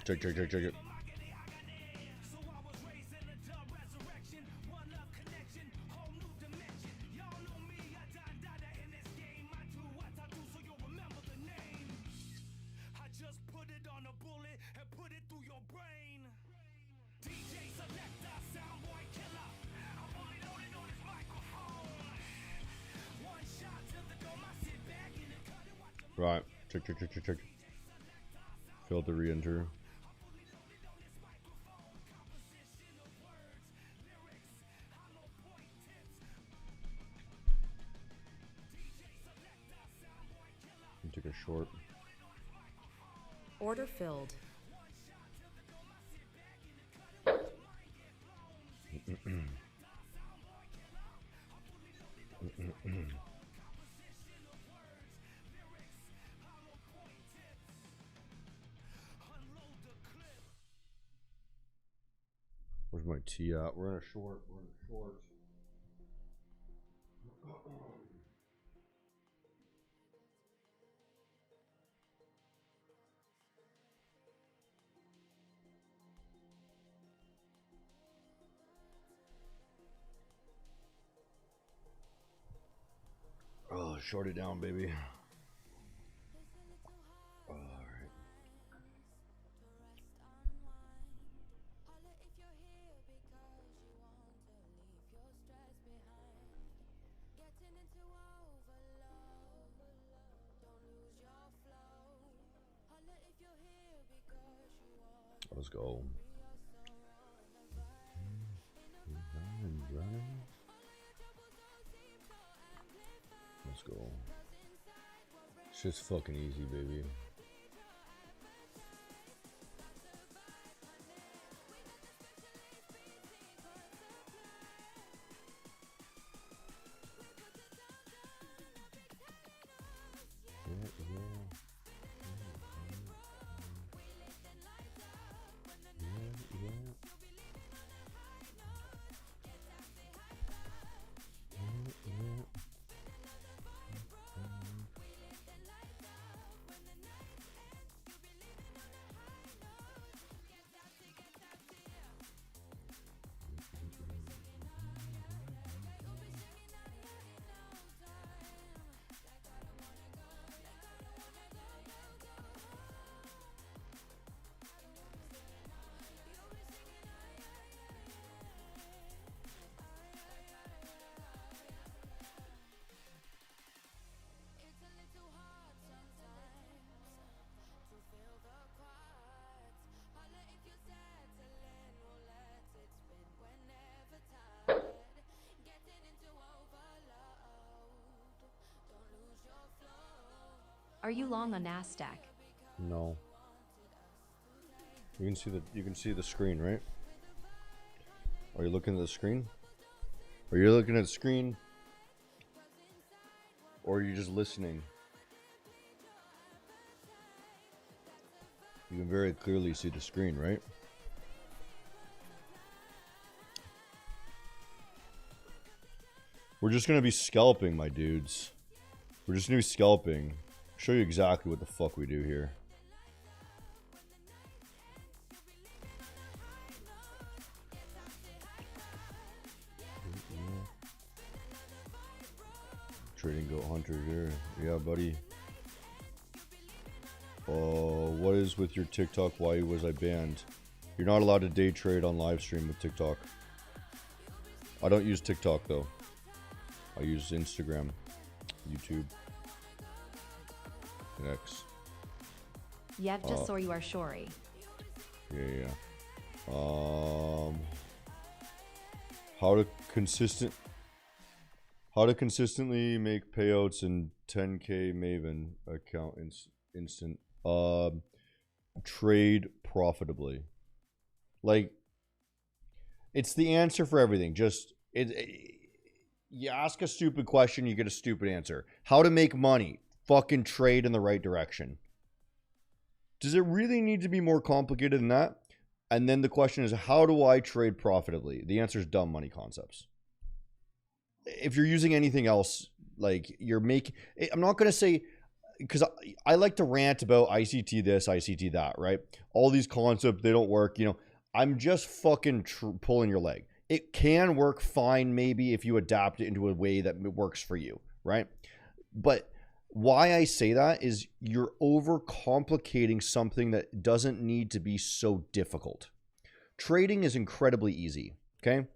Check, check, check, check it. Right. Check, check, check, check, check. Failed to re-enter. Take a short. Order filled. Where's my tee at? We're in a short. We're in a short. Oh, short it down, baby. All right. Let's go. Let's go. It's just fucking easy, baby. Are you long on NASDAQ? No. You can see the screen, right? Are you looking at the screen? Are you looking at the screen? Or are you just listening? You can very clearly see the screen, right? We're just gonna be scalping, my dudes. We're just gonna be scalping. Show you exactly what the fuck we do here. Trading goat hunter here. Yeah, buddy. What is with your TikTok? Why was I banned? You're not allowed to day trade on live stream with TikTok. I don't use TikTok though. I use Instagram, YouTube, and X. Yev just saw you are Shori. Yeah. How to consistently make payouts in 10K Maven account instant. Trade profitably. Like, it's the answer for everything. Just you ask a stupid question, you get a stupid answer. How to make money? Fucking trade in the right direction. Does it really need to be more complicated than that? And then the question is, how do I trade profitably? The answer is dumb money concepts. If you're using anything else, like you're making, I'm not going to say because I like to rant about ICT this, ICT that, right? All these concepts, they don't work. You know, I'm just fucking pulling your leg. It can work fine, maybe, if you adapt it into a way that works for you, right? But why I say that is you're overcomplicating something that doesn't need to be so difficult. Trading is incredibly easy, okay?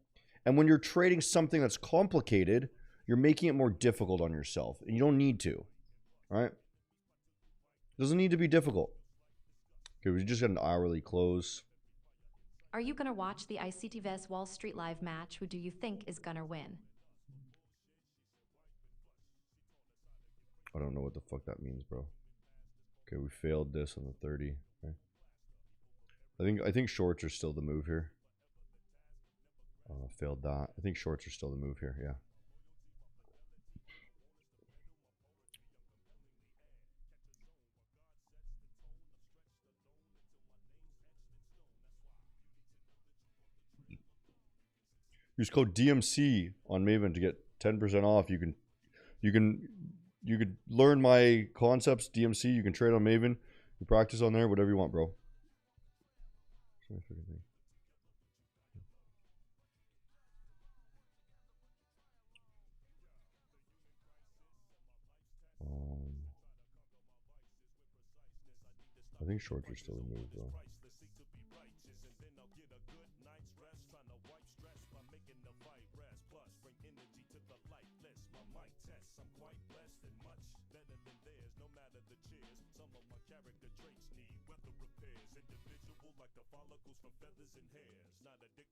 And when you're trading something that's complicated, you're making it more difficult on yourself, and you don't need to, right? It doesn't need to be difficult. Okay, we just got an hourly close. Are you gonna watch the ICT vs Wall Street live match? Who do you think is gonna win? I don't know what the fuck that means, bro. Okay, we failed this on the 30. Okay. I think shorts are still the move here. Failed that. I think shorts are still the move here, yeah. Use code DMC on Maven to get 10% off. You could learn my concepts, DMC. You can trade on Maven. You practice on there, whatever you want, bro. I think shorts are still the move, though.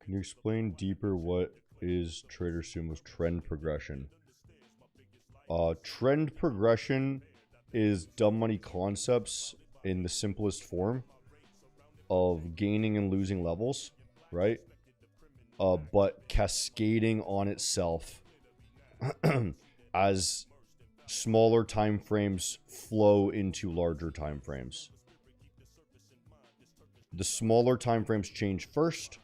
Can you explain deeper what is Trader Sumo's trend progression? Trend progression is dumb money concepts in the simplest form of gaining and losing levels, right? But cascading on itself as smaller time frames flow into larger time frames. The smaller time frames change first,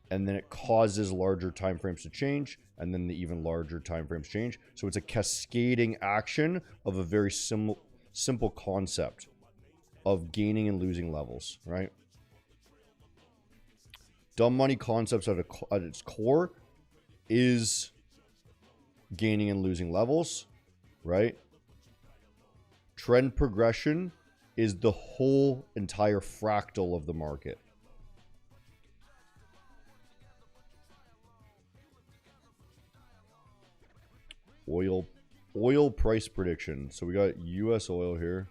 and then it causes larger time frames to change, and then the even larger time frames change. So it's a cascading action of a very simple concept of gaining and losing levels, right? Dumb money concepts at its core is gaining and losing levels, right? Trend progression is the whole entire fractal of the market. Oil price prediction. So we got US oil here.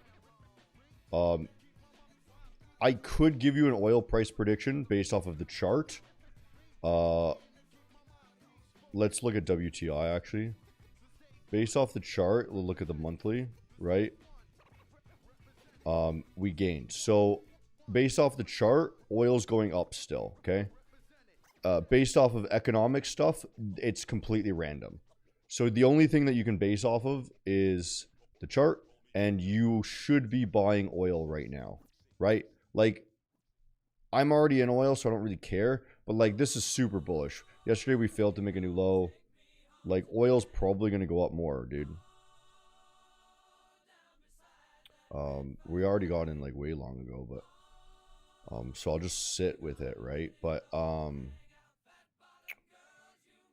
I could give you an oil price prediction based off of the chart. Let's look at WTI actually. Based off the chart, we'll look at the monthly, right? We gained. So based off the chart, oil's going up still, okay? Based off of economic stuff, it's completely random. So the only thing that you can base off of is the chart, and you should be buying oil right now, right? Like, I'm already in oil, so I don't really care, but like, this is super bullish. Yesterday we failed to make a new low. Like, oil's probably going to go up more, dude. We already got in like way long ago, but so I'll just sit with it, right? But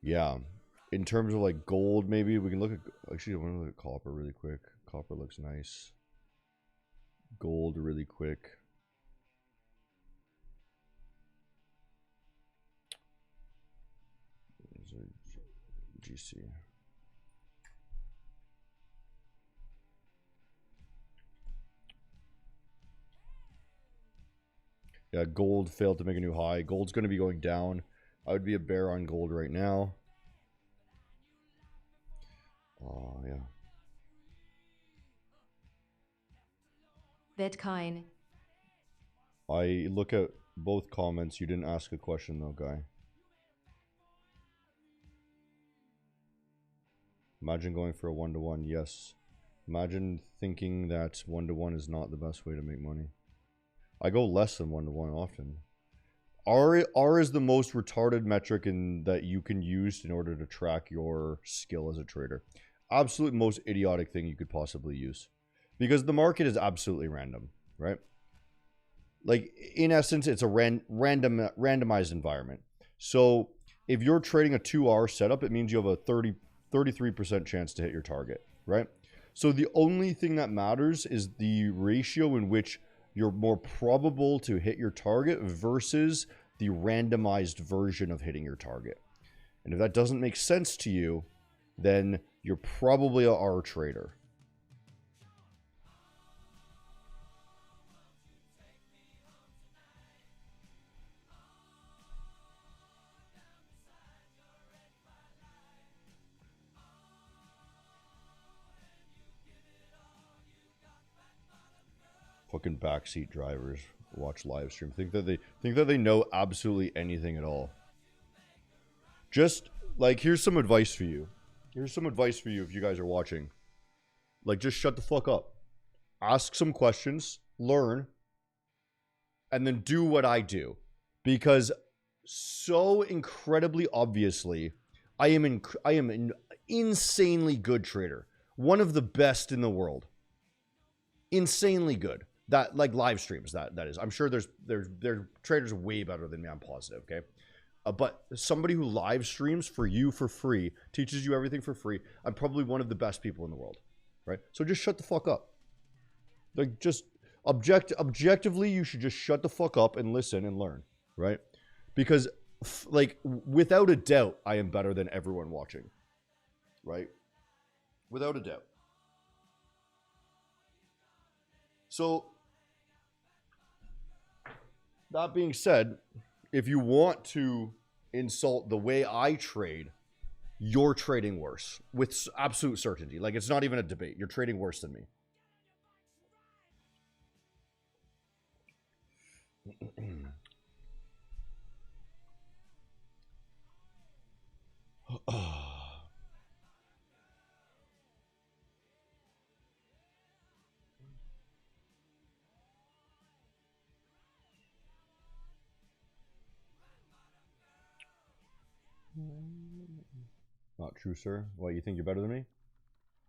yeah, in terms of like gold, maybe we can look at, actually I want to look at copper really quick. Copper looks nice. Gold really quick. GC. Yeah, gold failed to make a new high. Gold's going to be going down. I would be a bear on gold right now. Oh, yeah. Bitcoin. I look at both comments. You didn't ask a question though, guy. Imagine going for a 1-to-1. Yes. Imagine thinking that 1-to-1 is not the best way to make money. I go less than 1-to-1 often. R is the most retarded metric that you can use in order to track your skill as a trader. Absolute most idiotic thing you could possibly use. because the market is absolutely random, right? Like, in essence, it's a randomized environment. So if you're trading a 2-hour setup, it means you have a 33% chance to hit your target, right? So the only thing that matters is the ratio in which you're more probable to hit your target versus the randomized version of hitting your target. And if that doesn't make sense to you, then you're probably a R trader. Fucking backseat drivers watch live stream. Think that they know absolutely anything at all. Just like, here's some advice for you. Here's some advice for you if you guys are watching. Like, just shut the fuck up. Ask some questions, learn, and then do what I do. Because so incredibly obviously, I am an insanely good trader. One of the best in the world. Insanely good. That, like, live streams, that is. I'm sure there's traders way better than me, I'm positive, okay? But somebody who live streams for you for free, teaches you everything for free, I'm probably one of the best people in the world, right? So just shut the fuck up. Like, just objectively, you should just shut the fuck up and listen and learn, right? Because, like, without a doubt, I am better than everyone watching, right? Without a doubt. So, that being said, if you want to insult the way I trade, you're trading worse with absolute certainty. Like, it's not even a debate. You're trading worse than me. Not true, sir. What, you think you're better than me?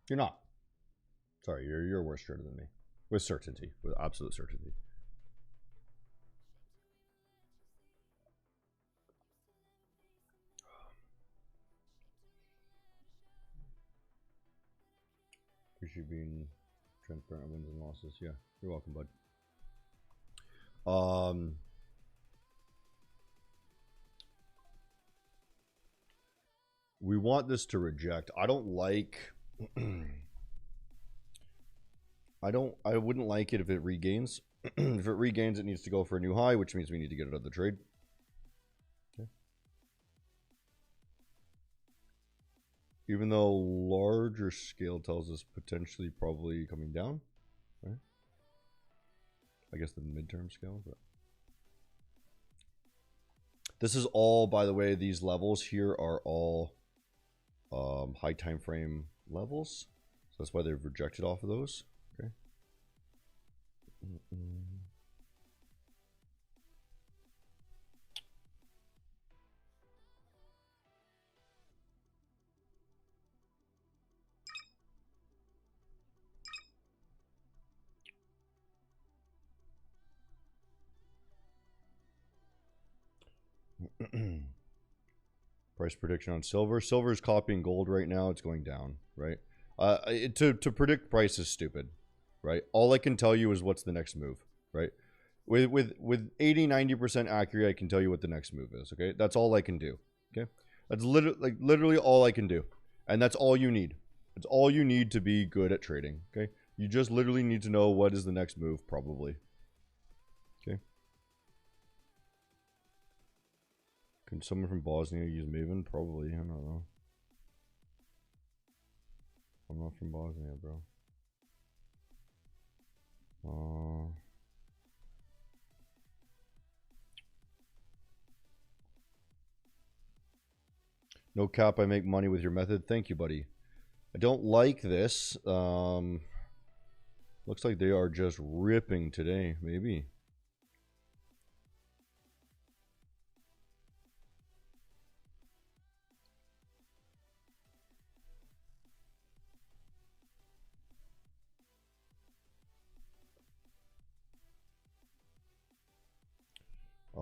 You're not. Sorry, you're a worse trader than me. With certainty. With absolute certainty. Appreciate being transparent on wins and losses. Yeah, you're welcome, bud. We want this to reject. I don't like I wouldn't like it if it regains. If it regains, it needs to go for a new high, which means we need to get it out of the trade. Okay. Even though larger scale tells us potentially probably coming down, right? I guess the midterm scale, but this is all, by the way, these levels here are all high time frame levels. So that's why they've rejected off of those. Okay. Price prediction on silver. Silver is copying gold right now. It's going down, right? To predict price is stupid, right? All I can tell you is what's the next move, right? With 80-90% accurate, I can tell you what the next move is. Okay, that's all I can do. Okay, that's literally all I can do, and that's all you need. It's all you need to be good at trading. Okay, you just literally need to know what is the next move, probably. Okay. Can someone from Bosnia use Maven? Probably. I don't know. I'm not from Bosnia, bro. No cap, I make money with your method. Thank you, buddy. I don't like this. Looks like they are just ripping today, maybe.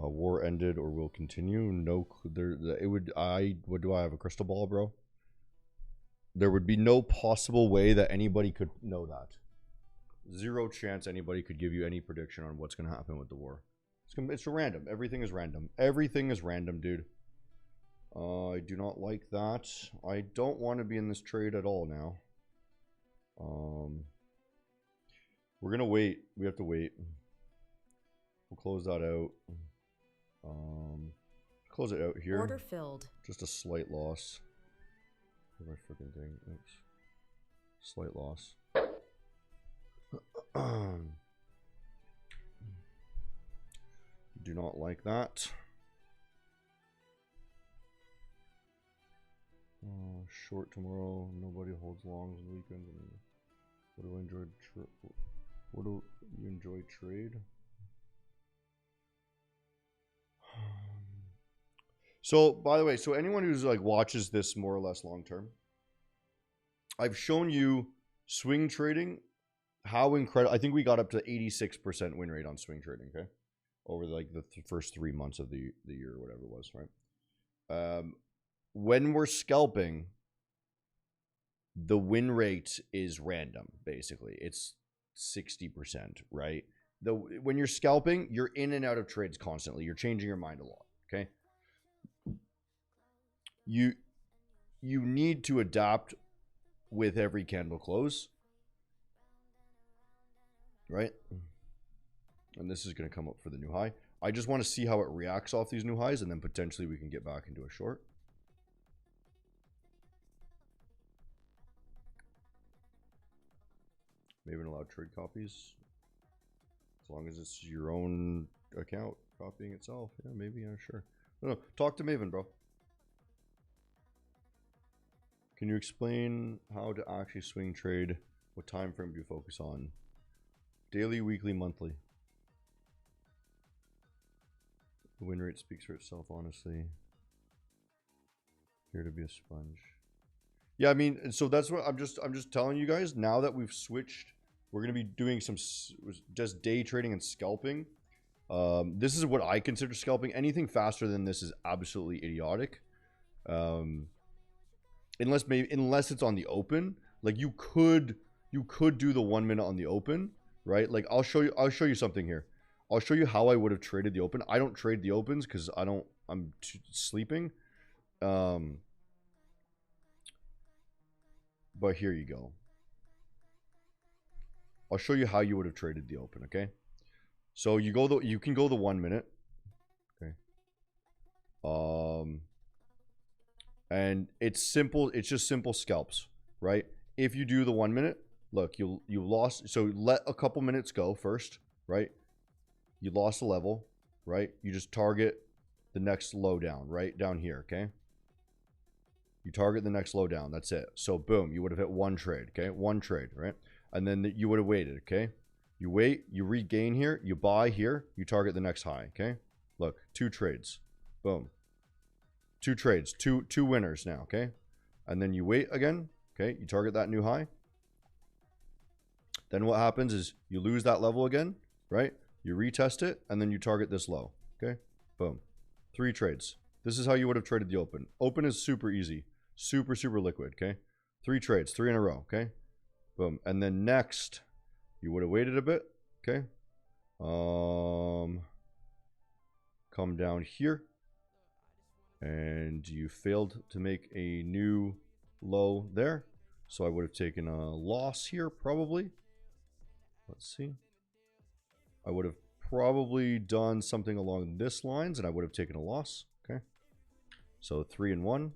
A war ended or will continue. No, there. It would. What do I have, a crystal ball, bro? There would be no possible way that anybody could know that. Zero chance anybody could give you any prediction on what's going to happen with the war. It's random. Everything is random. Everything is random, dude. I do not like that. I don't want to be in this trade at all now. We're gonna wait. We have to wait. We'll close that out. Close it out here. Order filled. Just a slight loss. My freaking thing. Oops. Slight loss. Do not like that. Short tomorrow. Nobody holds longs on the weekends. What do I enjoy? What do you enjoy trade? So, by the way, so anyone who's like watches this more or less long term, I've shown you swing trading. How incredible! I think we got up to 86% win rate on swing trading. Okay, over like the first 3 months of the year or whatever it was, right? When we're scalping, the win rate is random. Basically, it's 60%, right? When you're scalping, you're in and out of trades constantly. You're changing your mind a lot. Okay. You need to adapt with every candle close, right? And this is going to come up for the new high. I just want to see how it reacts off these new highs, and then potentially we can get back into a short. Maybe allow trade copies, as long as it's your own account copying itself. Yeah, maybe. Yeah, sure. No, talk to Maven, bro. Can you explain how to actually swing trade? What time frame do you focus on? Daily, weekly, monthly. The win rate speaks for itself, honestly. Here to be a sponge. Yeah, I mean, so that's what I'm just telling you guys. Now that we've switched, we're gonna be doing some just day trading and scalping. This is what I consider scalping. Anything faster than this is absolutely idiotic. Unless it's on the open. Like you could do the 1 minute on the open, right? Like I'll show you something here. I'll show you how I would have traded the open. I don't trade the opens because I'm sleeping. But here you go. I'll show you how you would have traded the open, okay? So you can go the 1 minute. Okay. And it's simple, it's just simple scalps, right? If you do the 1 minute, look, you lost, so let a couple minutes go first, right? You lost a level, right? You just target the next low down, right down here, okay? You target the next low down, that's it. So boom, you would have hit one trade, okay? One trade, right? And then you would have waited, okay? You wait, you regain here, you buy here, you target the next high, okay? Look, 2 trades, boom. 2 trades, two winners now, okay? And then you wait again, okay? You target that new high. Then what happens is you lose that level again, right? You retest it, and then you target this low, okay? Boom. 3 trades. This is how you would have traded the open. Open is super easy. Super, super liquid, okay? 3 trades, 3 in a row, okay? Boom. And then next, you would have waited a bit, okay? Come down here. And you failed to make a new low there. So I would have taken a loss here, probably. Let's see. I would have probably done something along this lines, and I would have taken a loss. Okay. So 3 and 1.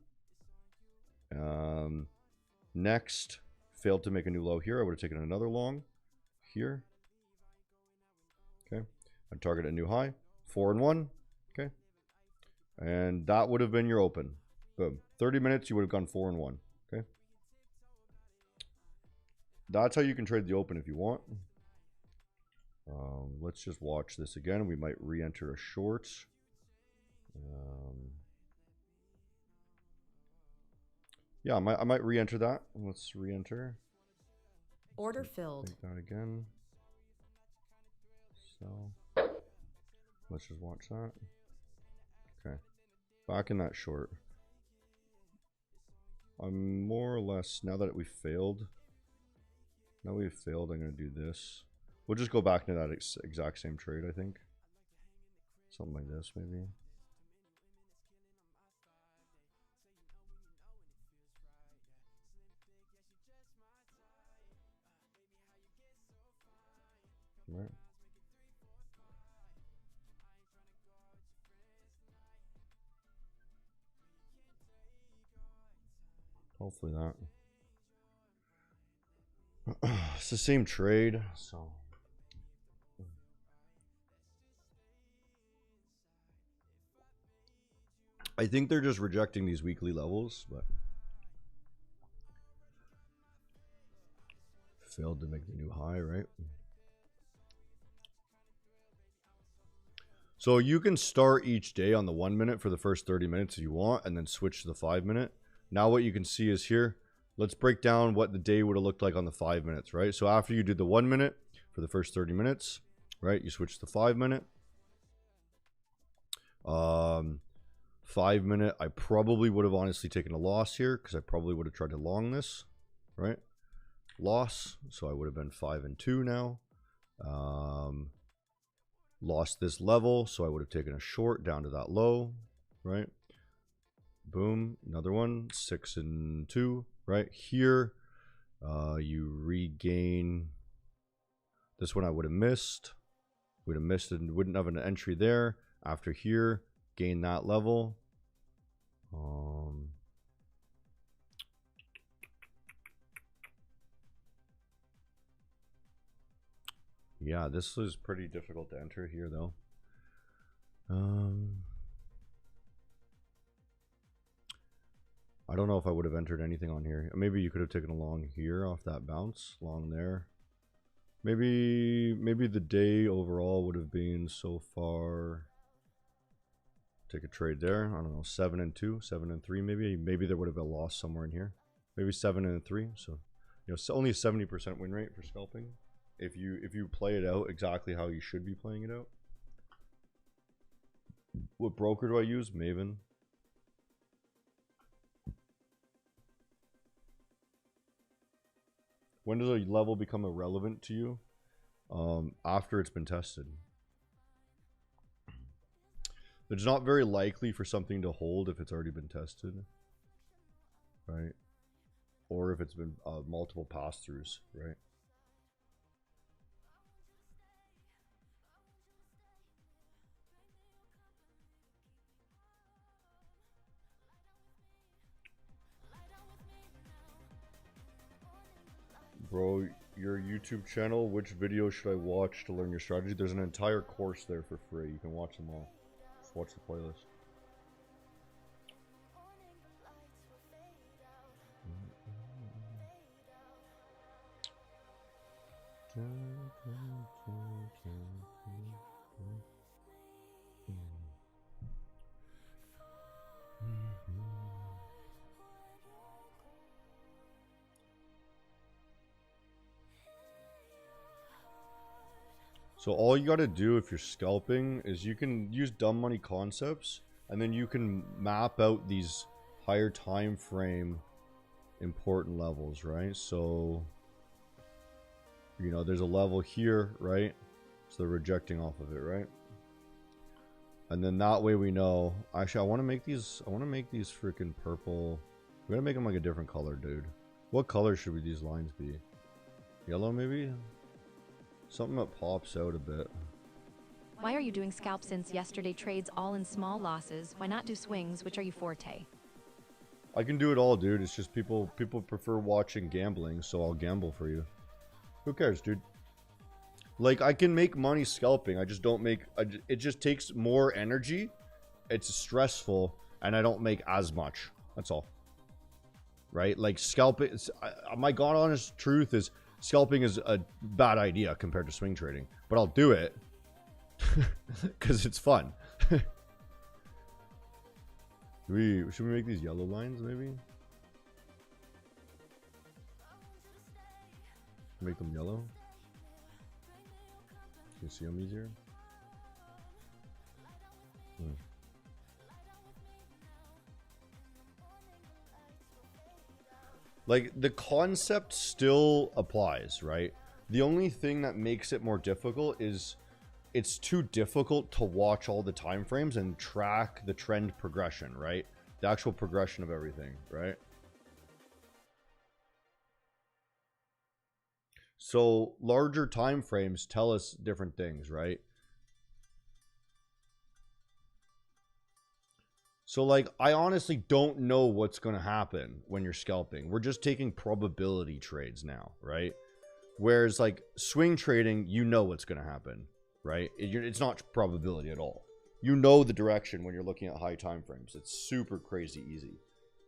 Next, failed to make a new low here. I would have taken another long here. Okay. I'd target a new high. 4 and 1. Okay. And that would have been your open. Boom. 30 minutes, you would have gone 4 and 1. Okay. That's how you can trade the open if you want. Let's just watch this again. We might re-enter a short. Yeah, I might re-enter that. Let's re-enter. Order filled. Take that again. So let's just watch that. Back in that short. I'm more or less, now that we failed, I'm going to do this. We'll just go back to that exact same trade, I think. Something like this, maybe. Right. Hopefully that. It's the same trade, so. I think they're just rejecting these weekly levels, but failed to make the new high, right? So you can start each day on the 1 minute for the first 30 minutes if you want, and then switch to the 5 minute. Now what you can see is here, let's break down what the day would have looked like on the 5 minutes, right? So after you did the 1 minute for the first 30 minutes, right, you switch to 5 minute. 5 minute, I probably would have honestly taken a loss here because I probably would have tried to long this, right? Loss, so I would have been 5 and 2 now. Lost this level, so I would have taken a short down to that low, right? Boom, another one, 6 and 2, right? Here, you regain. This one I would have missed. Would have missed and wouldn't have an entry there. After here, gain that level. Yeah, this is pretty difficult to enter here, though. I don't know if I would have entered anything on here. Maybe you could have taken a long here off that bounce, long there. Maybe the day overall would have been so far. Take a trade there. I don't know, 7 and 2, 7 and 3, maybe. Maybe there would have been a loss somewhere in here. Maybe 7 and 3. So, you know, only a 70% win rate for scalping. If you play it out exactly how you should be playing it out. What broker do I use? Maven. When does a level become irrelevant to you? After it's been tested. It's not very likely for something to hold if it's already been tested, right? Or if it's been multiple pass-throughs, right? Bro, your YouTube channel, which video should I watch to learn your strategy? There's an entire course there for free. You can watch them all. Just watch the playlist. So all you gotta do if you're scalping is you can use dumb money concepts, and then you can map out these higher time frame important levels, right? So, you know, there's a level here, right? So they're rejecting off of it, right? And then that way we know. Actually, I want to make these freaking purple. We gotta make them like a different color, dude. What color should these lines be? Yellow, maybe? Something that pops out a bit. Why are you doing scalp since yesterday trades all in small losses? Why not do swings, which are your forte? I can do it all, dude. It's just people prefer watching gambling, so I'll gamble for you. Who cares, dude? Like, I can make money scalping. I just don't make... it just takes more energy. It's stressful, and I don't make as much. That's all. Right? Like, scalping... my god honest truth is... Scalping is a bad idea compared to swing trading, but I'll do it because it's fun. Should we make these yellow lines maybe? Make them yellow. Can you see them easier? Like, the concept still applies, right? The only thing that makes it more difficult is it's too difficult to watch all the time frames and track the trend progression, right? The actual progression of everything, right? So larger time frames tell us different things, right? So, like, I honestly don't know what's going to happen when you're scalping. We're just taking probability trades now, right? Whereas, like, swing trading, you know what's going to happen, right? It's not probability at all. You know the direction when you're looking at high time frames. It's super crazy easy,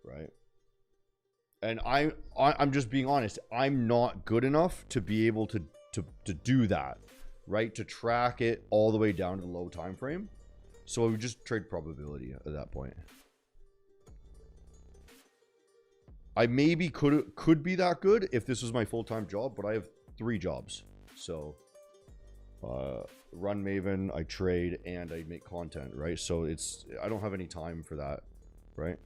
right? And I'm just being honest. I'm not good enough to be able to do that, right? To track it all the way down to the low time frame. So I would just trade probability at that point. I maybe could be that good if this was my full-time job, but I have 3 jobs. So run Maven, I trade, and I make content, right? So I don't have any time for that, right?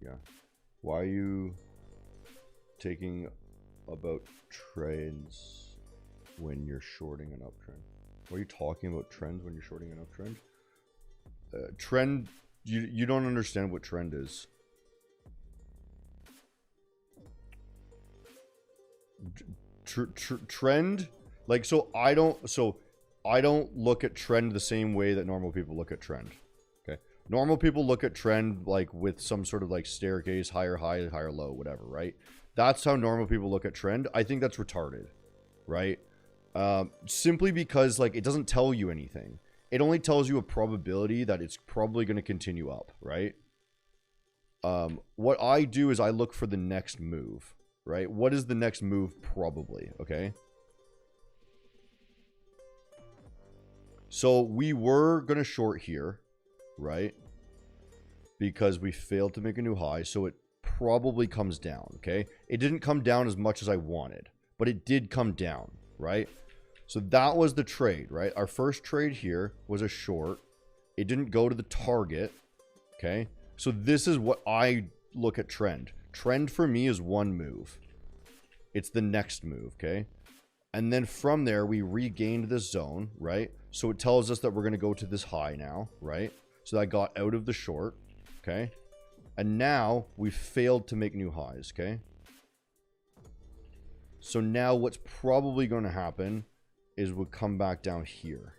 Yeah. Why are you taking about trends when you're shorting an uptrend? Why are you talking about trends when you're shorting an uptrend? Trend, you don't understand what trend is. Trend, like, so I don't look at trend the same way that normal people look at trend. Okay, normal people look at trend like with some sort of like staircase, higher high, higher low, whatever, right? That's how normal people look at trend. I think that's retarded, right? Simply because, like, it doesn't tell you anything. It only tells you a probability that it's probably going to continue up, right? What I do is I look for the next move, right? What is the next move probably, okay? So we were going to short here, right? Because we failed to make a new high, so it probably comes down, okay? It didn't come down as much as I wanted, but it did come down, right? So that was the trade, right? Our first trade here was a short. It didn't go to the target, okay? So this is what I look at trend. Trend for me is one move. It's the next move, okay? And then from there, we regained this zone, right? So it tells us that we're going to go to this high now, right? So I got out of the short, okay? And now we failed to make new highs, okay? So now what's probably going to happen is we'll come back down here.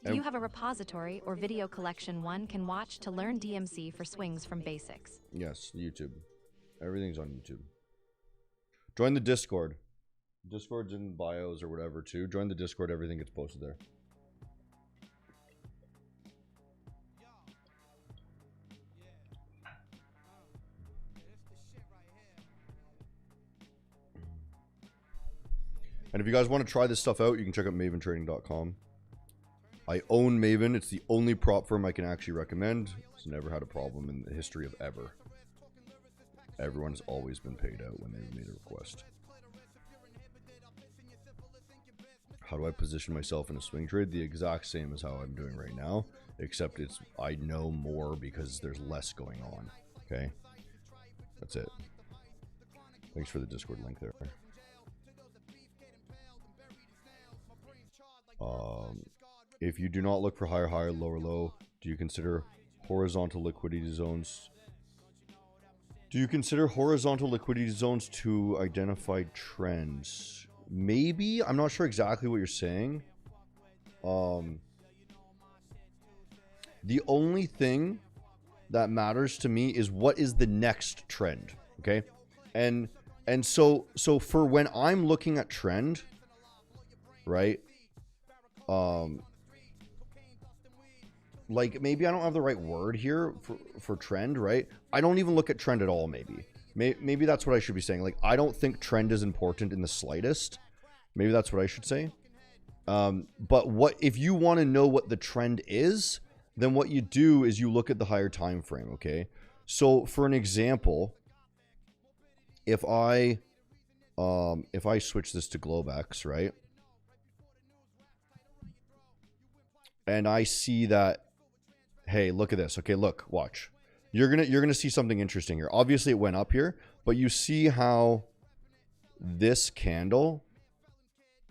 Do you have a repository or video collection one can watch to learn DMC for swings from basics? Yes, YouTube. Everything's on YouTube. Join the Discord. Discord's in bios or whatever too. Join the Discord. Everything gets posted there. And if you guys want to try this stuff out, you can check out maventrading.com. I own Maven. It's the only prop firm I can actually recommend. It's never had a problem in the history of ever. Everyone has always been paid out when they've made a request. How do I position myself in a swing trade? The exact same as how I'm doing right now, except I know more because there's less going on. Okay? That's it. Thanks for the Discord link there. If you do not look for higher higher, lower low, do you consider horizontal liquidity zones? Do you consider horizontal liquidity zones to identify trends? Maybe. I'm not sure exactly what you're saying. The only thing that matters to me is what is the next trend, okay? And so for when I'm looking at trend, right? Like, maybe I don't have the right word here for trend, right? I don't even look at trend at all, maybe. Maybe that's what I should be saying. Like, I don't think trend is important in the slightest. Maybe that's what I should say. But if you want to know what the trend is, then what you do is you look at the higher time frame, okay? So for an example, if I switch this to Globex, right? and I see that, hey, look at this. Okay, look, watch. You're gonna see something interesting here. Obviously, it went up here, but you see how this candle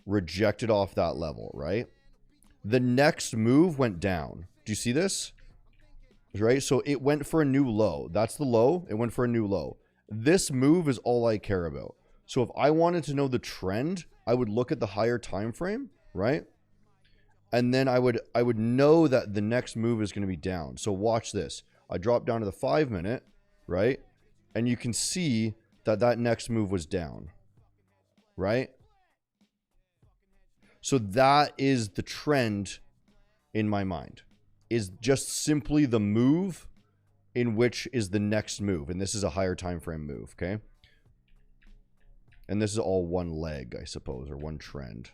rejected off that level, right? The next move went down. Do you see this? Right? So it went for a new low. That's the low. It went for a new low. This move is all I care about. So if I wanted to know the trend, I would look at the higher time frame, right? And then I would know that the next move is going to be down. So watch this. I drop down to the 5 minute, right? And you can see that that next move was down, right? So that is the trend in my mind, is just simply the move in which is the next move. And this is a higher time frame move, okay? And this is all one leg, I suppose, or one trend.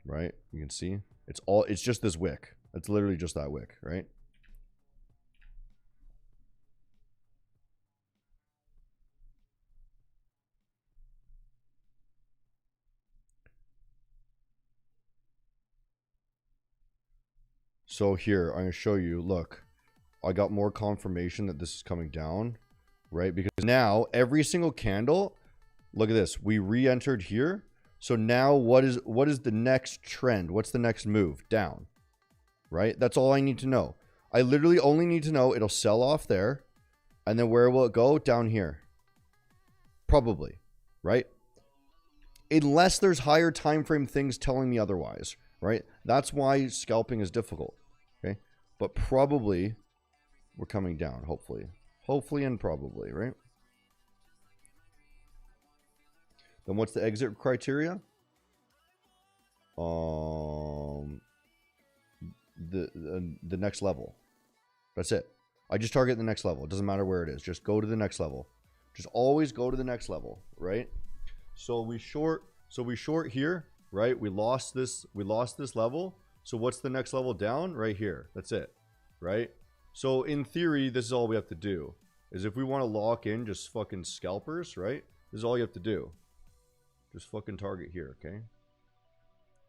Right? You can see it's just this wick. It's literally just that wick, right? So here, I'm going to show you, look, I got more confirmation that this is coming down, right? Because now every single candle, look at this, we re-entered here. So now what is the next trend? What's the next move? Down, right? That's all I need to know. I literally only need to know it'll sell off there. And then where will it go? Down here. Probably, right? Unless there's higher time frame things telling me otherwise, right? That's why scalping is difficult, okay? But probably we're coming down, hopefully. Hopefully and probably, right? Then what's the exit criteria? The next level. That's it. I just target the next level. It doesn't matter where it is. Just go to the next level. Just always go to the next level, right? So we short here, right? We lost this level. So what's the next level down? Right here. That's it, right? So in theory, this is all we have to do. Is if we want to lock in just fucking scalpers, right? This is all you have to do. Just fucking target here, okay?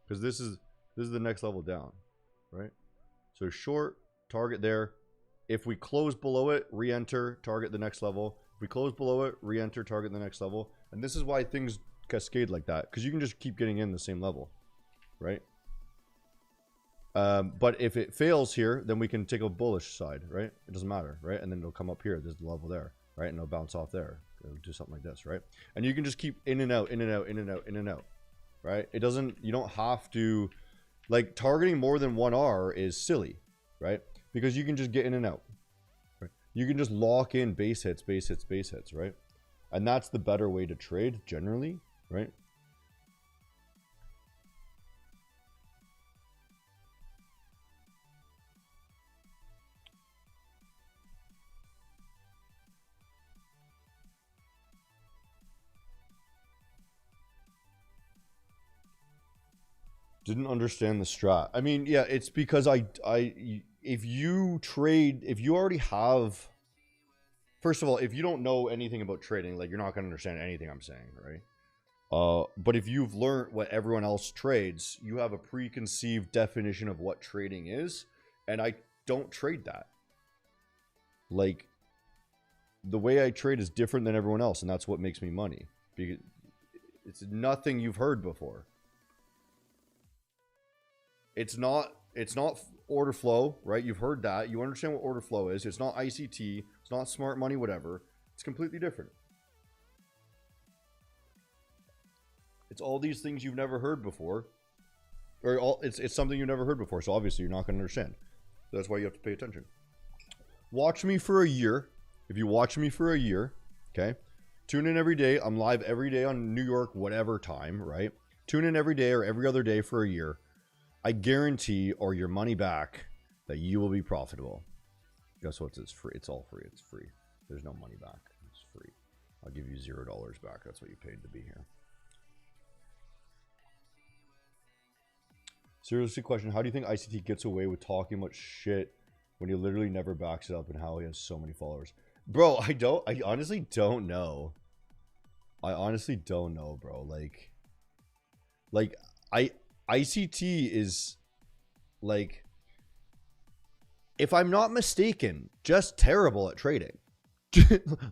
Because this is the next level down, right? So short, target there. If we close below it, re-enter, target the next level. If we close below it, re-enter, target the next level. And this is why things cascade like that, because you can just keep getting in the same level, right? But if it fails here, then we can take a bullish side, right? It doesn't matter, right? And then it'll come up here. There's the level there, right? And it'll bounce off there. It'll do something like this, right? And you can just keep in and out, in and out, in and out, in and out, right? It doesn't, you don't have to, like, targeting more than 1R is silly, right? Because you can just get in and out, right? You can just lock in base hits, base hits, base hits, right? And that's the better way to trade generally, right? Didn't understand the strat. I mean, yeah, it's because if you already have, first of all, if you don't know anything about trading, like, you're not going to understand anything I'm saying, right? But if you've learned what everyone else trades, you have a preconceived definition of what trading is, and I don't trade that. Like, the way I trade is different than everyone else, and that's what makes me money. Because it's nothing you've heard before. It's not order flow, right? You've heard that. You understand what order flow is. It's not ICT. It's not smart money, whatever. It's completely different. It's all these things you've never heard before. Or it's something you've never heard before, so obviously you're not going to understand. That's why you have to pay attention. Watch me for a year. If you watch me for a year, okay? Tune in every day. I'm live every day on New York, whatever time, right? Tune in every day or every other day for a year. I guarantee, or your money back, that you will be profitable. Guess what? It's free. It's all free. It's free. There's no money back. It's free. I'll give you $0 back. That's what you paid to be here. Seriously, question. How do you think ICT gets away with talking much shit when he literally never backs it up, and how he has so many followers? Bro, I honestly don't know. I honestly don't know, bro. Like ICT is Like, if I'm not mistaken, just terrible at trading.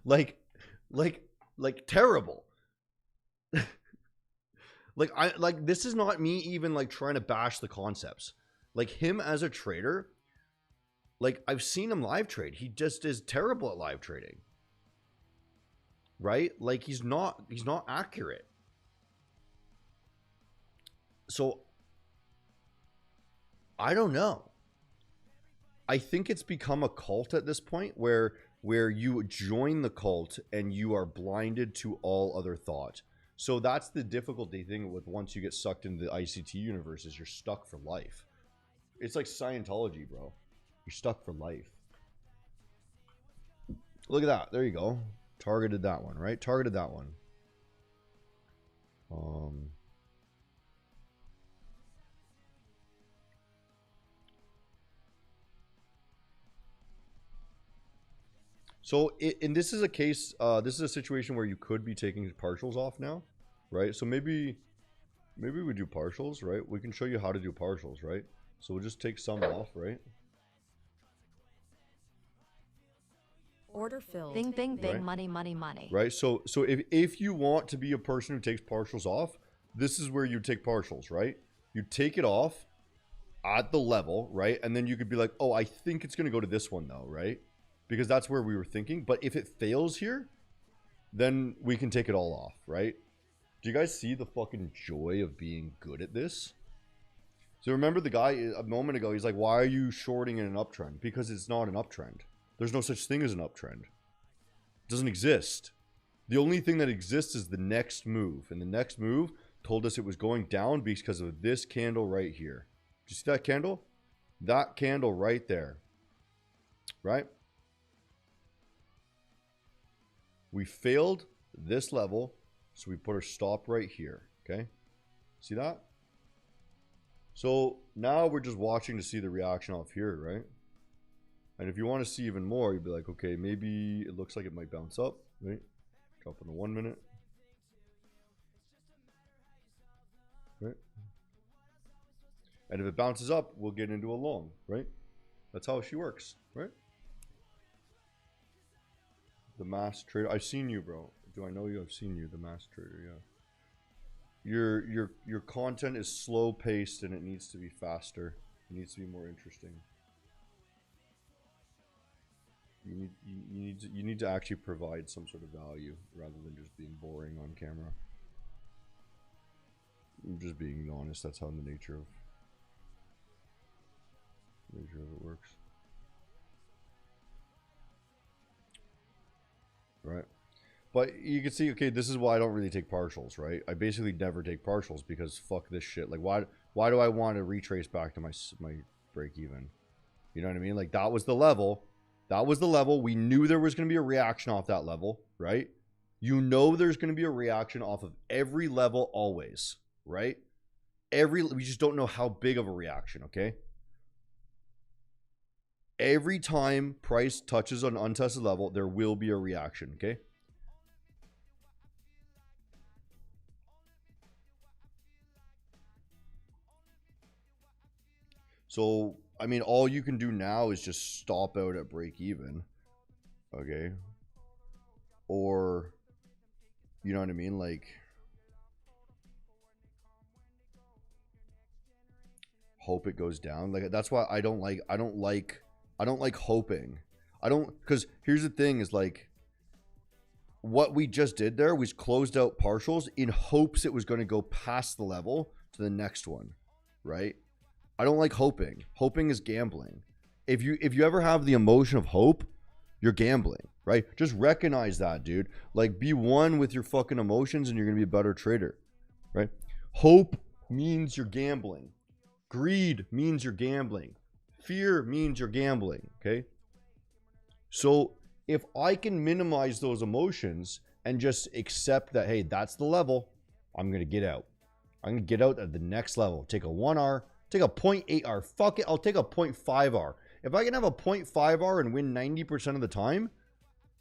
like terrible. Like this is not me even like trying to bash the concepts. Like him as a trader, like I've seen him live trade. He just is terrible at live trading. Right? Like he's not accurate. So I don't know. I think it's become a cult at this point where you join the cult and you are blinded to all other thought. So that's the difficulty thing with once you get sucked into the ICT universe is you're stuck for life. It's like Scientology, bro. You're stuck for life. Look at that. There you go. Targeted that one, right? Targeted that one. So, and this is a case, this is a situation where you could be taking partials off now, right? So maybe we do partials, right? We can show you how to do partials, right? So we'll just take some off, right? Order filled. Bing, bing, bing, Right. money, money, money. Right? So if you want to be a person who takes partials off, this is where you take partials, right? You take it off at the level, right? And then you could be like, oh, I think it's going to go to this one though, right? Because that's where we were thinking. But if it fails here, then we can take it all off, right? Do you guys see the fucking joy of being good at this? So remember the guy a moment ago, he's like, why are you shorting in an uptrend? Because it's not an uptrend. There's no such thing as an uptrend. It doesn't exist. The only thing that exists is the next move. And the next move told us it was going down because of this candle right here. Do you see that candle? That candle right there. Right? We failed this level, so we put our stop right here, okay? See that? So now we're just watching to see the reaction off here, right? And if you want to see even more, you'd be like, okay, maybe it looks like it might bounce up, right? Drop in a 1 minute. Right? And if it bounces up, we'll get into a long, right? That's how she works, right? The mass trader. I've seen you, bro. Do I know you? I've seen you, the mass trader, yeah. Your content is slow paced and it needs to be faster. It needs to be more interesting. You need to actually provide some sort of value rather than just being boring on camera. I'm just being honest, that's how the nature of it works. Right? But you can see, okay, this is why I don't really take partials, right? I basically never take partials because fuck this shit. Like, why do I want to retrace back to my break even? You know what I mean? Like, that was the level. That was the level. We knew there was going to be a reaction off that level, right? You know there's going to be a reaction off of every level always, right? We just don't know how big of a reaction, okay? Every time price touches an untested level, there will be a reaction, okay? So, I mean, all you can do now is just stop out at break even, okay? Or, you know what I mean? Like, hope it goes down. Like, that's why I don't like hoping. Because here's the thing is like, what we just did there was closed out partials in hopes it was going to go past the level to the next one, right? I don't like hoping. Hoping is gambling. If you ever have the emotion of hope, you're gambling, right? Just recognize that, dude. Like, be one with your fucking emotions and you're going to be a better trader, right? Hope means you're gambling. Greed means you're gambling. Fear means you're gambling, okay? So if I can minimize those emotions and just accept that, hey, that's the level, I'm going to get out. I'm going to get out at the next level. Take a 1R, take a 0.8R. Fuck it, I'll take a 0.5R. If I can have a 0.5R and win 90% of the time,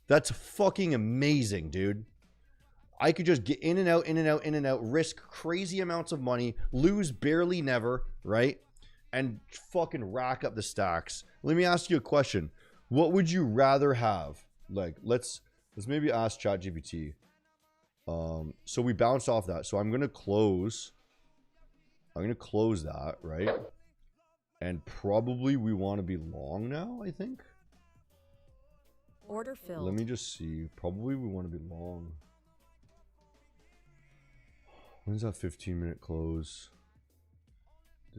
that's fucking amazing, dude. I could just get in and out, risk crazy amounts of money, lose barely never, right? and fucking rack up the stacks. Let me ask you a question. What would you rather have? Like, let's maybe ask ChatGPT. So we bounced off that. So I'm gonna close that, right? And probably we want to be long now, I think. Order filled. Let me just see. Probably we want to be long. When's that 15-minute close?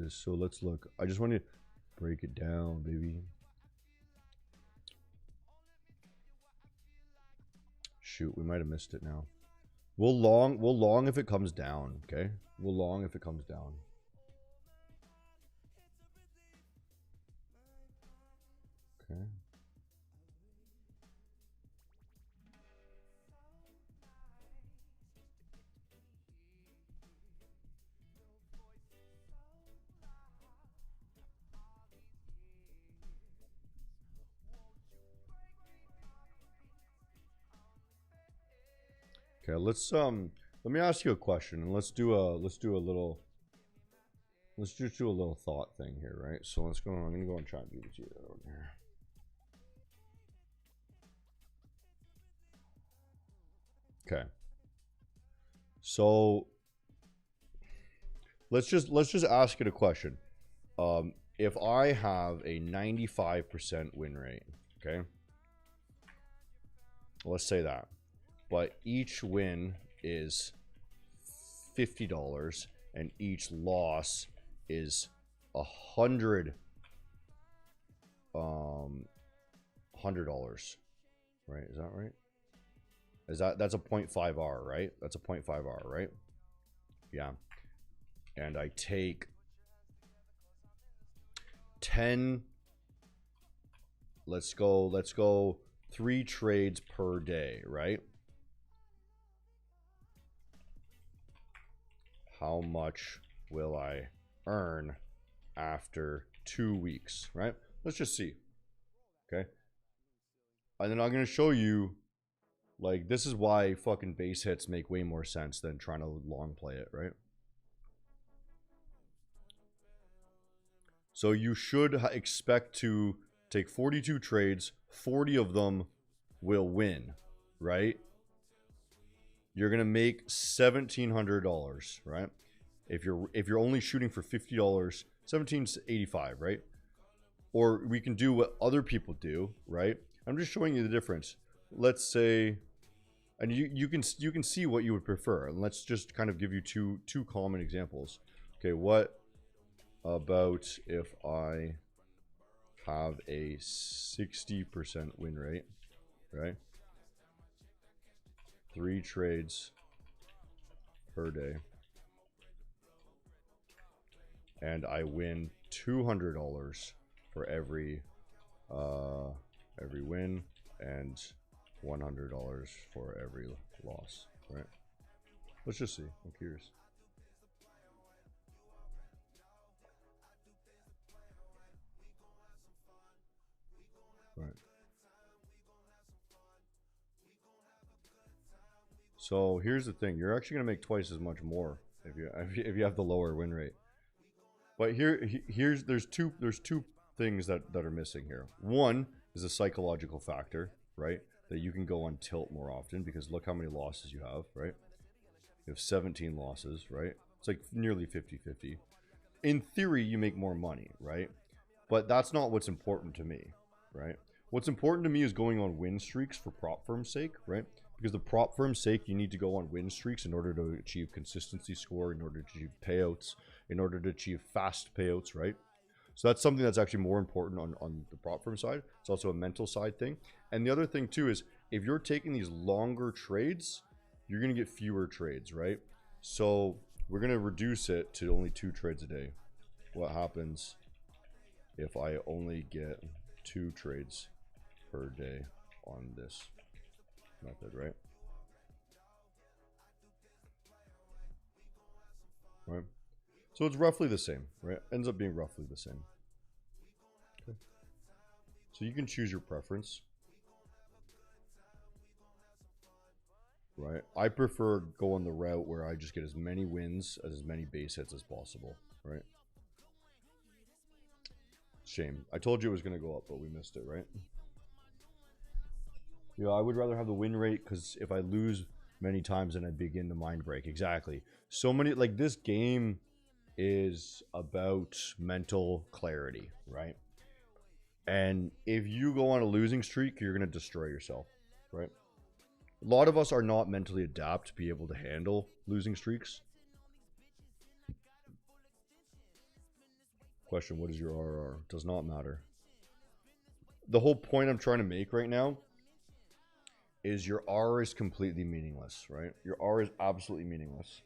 So let's look. I just want to break it down, baby. Shoot, we might have missed it now. We'll long if it comes down, okay? We'll long if it comes down. Okay. Okay, let me ask you a question, and let's just do a little thought thing here, right? So let's go. I'm gonna go and try and do this over here. Okay. So let's just ask it a question. If I have a 95% win rate, okay? Let's say that. But each win is $50 and each loss is $100, $100, right? Is that right? That's a 0.5 R, right? That's a 0.5 R, right? Yeah. And I take 10, let's go 3 trades per day, right? How much will I earn after 2 weeks, right? Let's just see. Okay. And then I'm going to show you, like, this is why fucking base hits make way more sense than trying to long play it, right? So you should expect to take 42 trades, 40 of them will win, right? You're gonna make $1,700, right? If you're only shooting for $50, $1,785, right? Or we can do what other people do, right? I'm just showing you the difference. Let's say, and you can see what you would prefer. And let's just kind of give you two common examples. Okay, what about if I have a 60% win rate, right? 3 trades per day, and I win $200 for every win and $100 for every loss, right? Let's just see. I'm curious. Right. So here's the thing: you're actually gonna make twice as much more if you have the lower win rate. But there's two things that are missing here. One is a psychological factor, right? That you can go on tilt more often because look how many losses you have, right? You have 17 losses, right? It's like nearly 50-50. In theory, you make more money, right? But that's not what's important to me, right? What's important to me is going on win streaks for prop firm's sake, right? Because the prop firm's sake, you need to go on win streaks in order to achieve consistency score, in order to achieve payouts, in order to achieve fast payouts, right? So that's something that's actually more important on the prop firm side. It's also a mental side thing. And the other thing too is if you're taking these longer trades, you're going to get fewer trades, right? So we're going to reduce it to only 2 trades a day. What happens if I only get 2 trades per day on this method, right? Right. So it's roughly the same, right? Ends up being roughly the same. Okay. So you can choose your preference. Right. I prefer going the route where I just get as many wins as many base hits as possible, right? Shame. I told you it was going to go up, but we missed it, right? Yeah, I would rather have the win rate, because if I lose many times, then I begin to mind break. Exactly. So many, like, this game is about mental clarity, right? And if you go on a losing streak, you're going to destroy yourself, right? A lot of us are not mentally adapt to be able to handle losing streaks. Question, what is your RR? Does not matter. The whole point I'm trying to make right now is your R is completely meaningless, right? Your R is absolutely meaningless.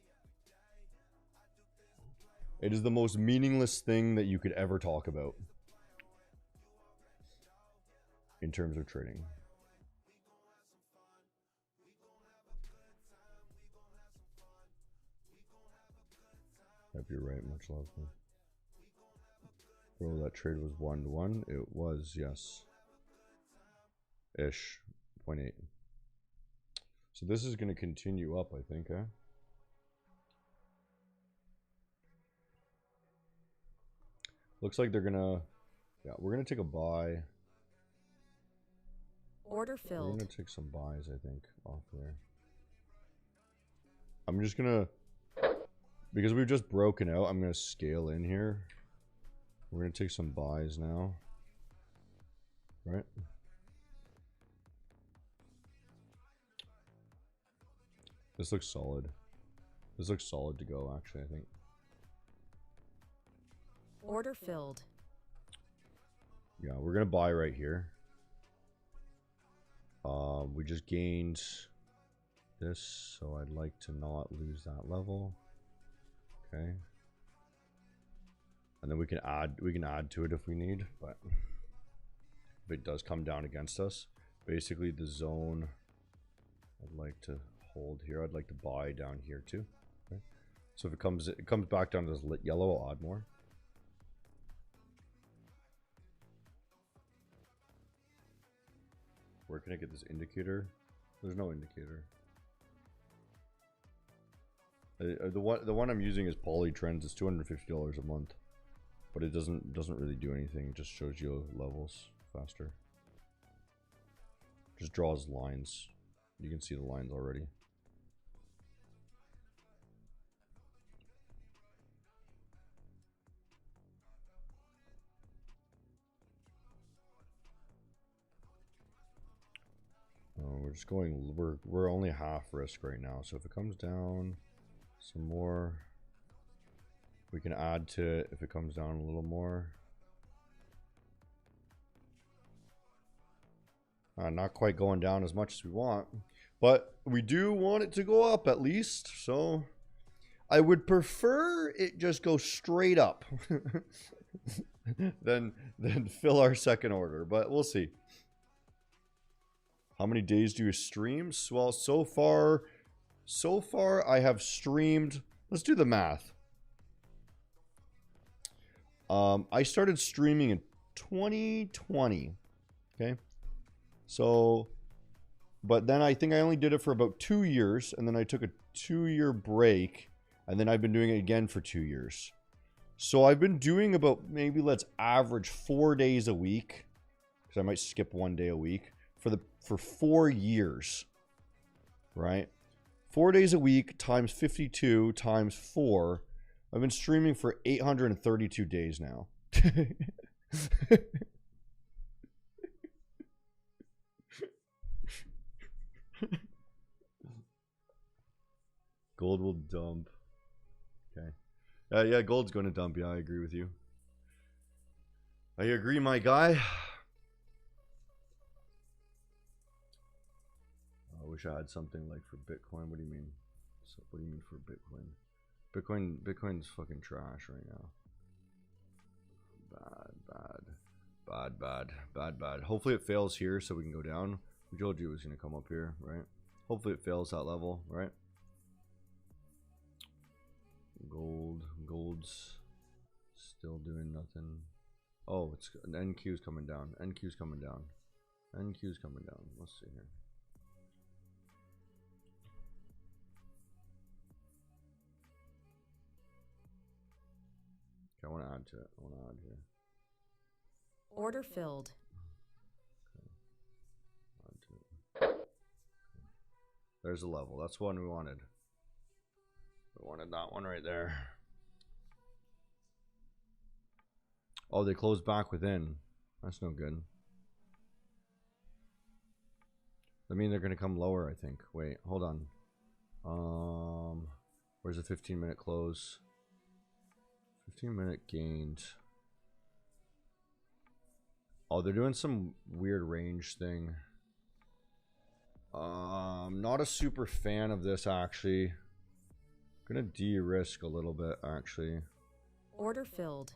It is the most meaningless thing that you could ever talk about in terms of trading. Yep, you're right. Much love. Bro, that trade was 1-1. It was, yes. Ish. 0.8. So this is going to continue up, I think, eh? Looks like they're going to... Yeah, we're going to take a buy. Order filled. We're going to take some buys, I think, off there. I'm just going to... Because we've just broken out, I'm going to scale in here. We're going to take some buys now. Right? This looks solid. This looks solid to go, actually, I think. Order filled. Yeah, we're going to buy right here. We just gained this, so I'd like to not lose that level. Okay. And then we can add to it if we need, but if it does come down against us, basically the zone I'd like to hold here. I'd like to buy down here too. Okay. So if it comes back down to this lit yellow, I'll add more. Where can I get this indicator? There's no indicator. The one I'm using is Poly Trends. It's $250 a month, but it doesn't really do anything. It just shows you levels faster. Just draws lines. You can see the lines already. We're just going. We're only half risk right now. So if it comes down some more, we can add to it if it comes down a little more. Not quite going down as much as we want, but we do want it to go up at least. So I would prefer it just go straight up than fill our second order, but we'll see. How many days do you stream? Well, so far I have streamed, let's do the math. I started streaming in 2020, okay? So, but then I think I only did it for about 2 years, and then I took a 2-year break, and then I've been doing it again for 2 years. So I've been doing about, maybe let's average 4 days a week, because I might skip 1 day a week, for 4 years, right? 4 days a week times 52 times 4. I've been streaming for 832 days now. Gold will dump. Okay. Yeah, gold's going to dump. Yeah, I agree with you. I agree, my guy. I wish I had something like for Bitcoin. What do you mean? So, what do you mean for Bitcoin? Bitcoin's fucking trash right now. Bad. Hopefully it fails here so we can go down. We told you it was going to come up here, right? Hopefully it fails that level, right? Gold's still doing nothing. Oh, it's NQ's coming down. NQ's coming down. Let's see here. Okay, I want to add to it. I want to add here. Order filled. There's a level. That's one we wanted. We wanted that one right there. Oh, they closed back within. That's no good. I mean, they're going to come lower, I think. Wait, hold on. Where's the 15-minute close? 15-minute gained. Oh, they're doing some weird range thing. Not a super fan of this, actually. Gonna de-risk a little bit, actually. Order filled.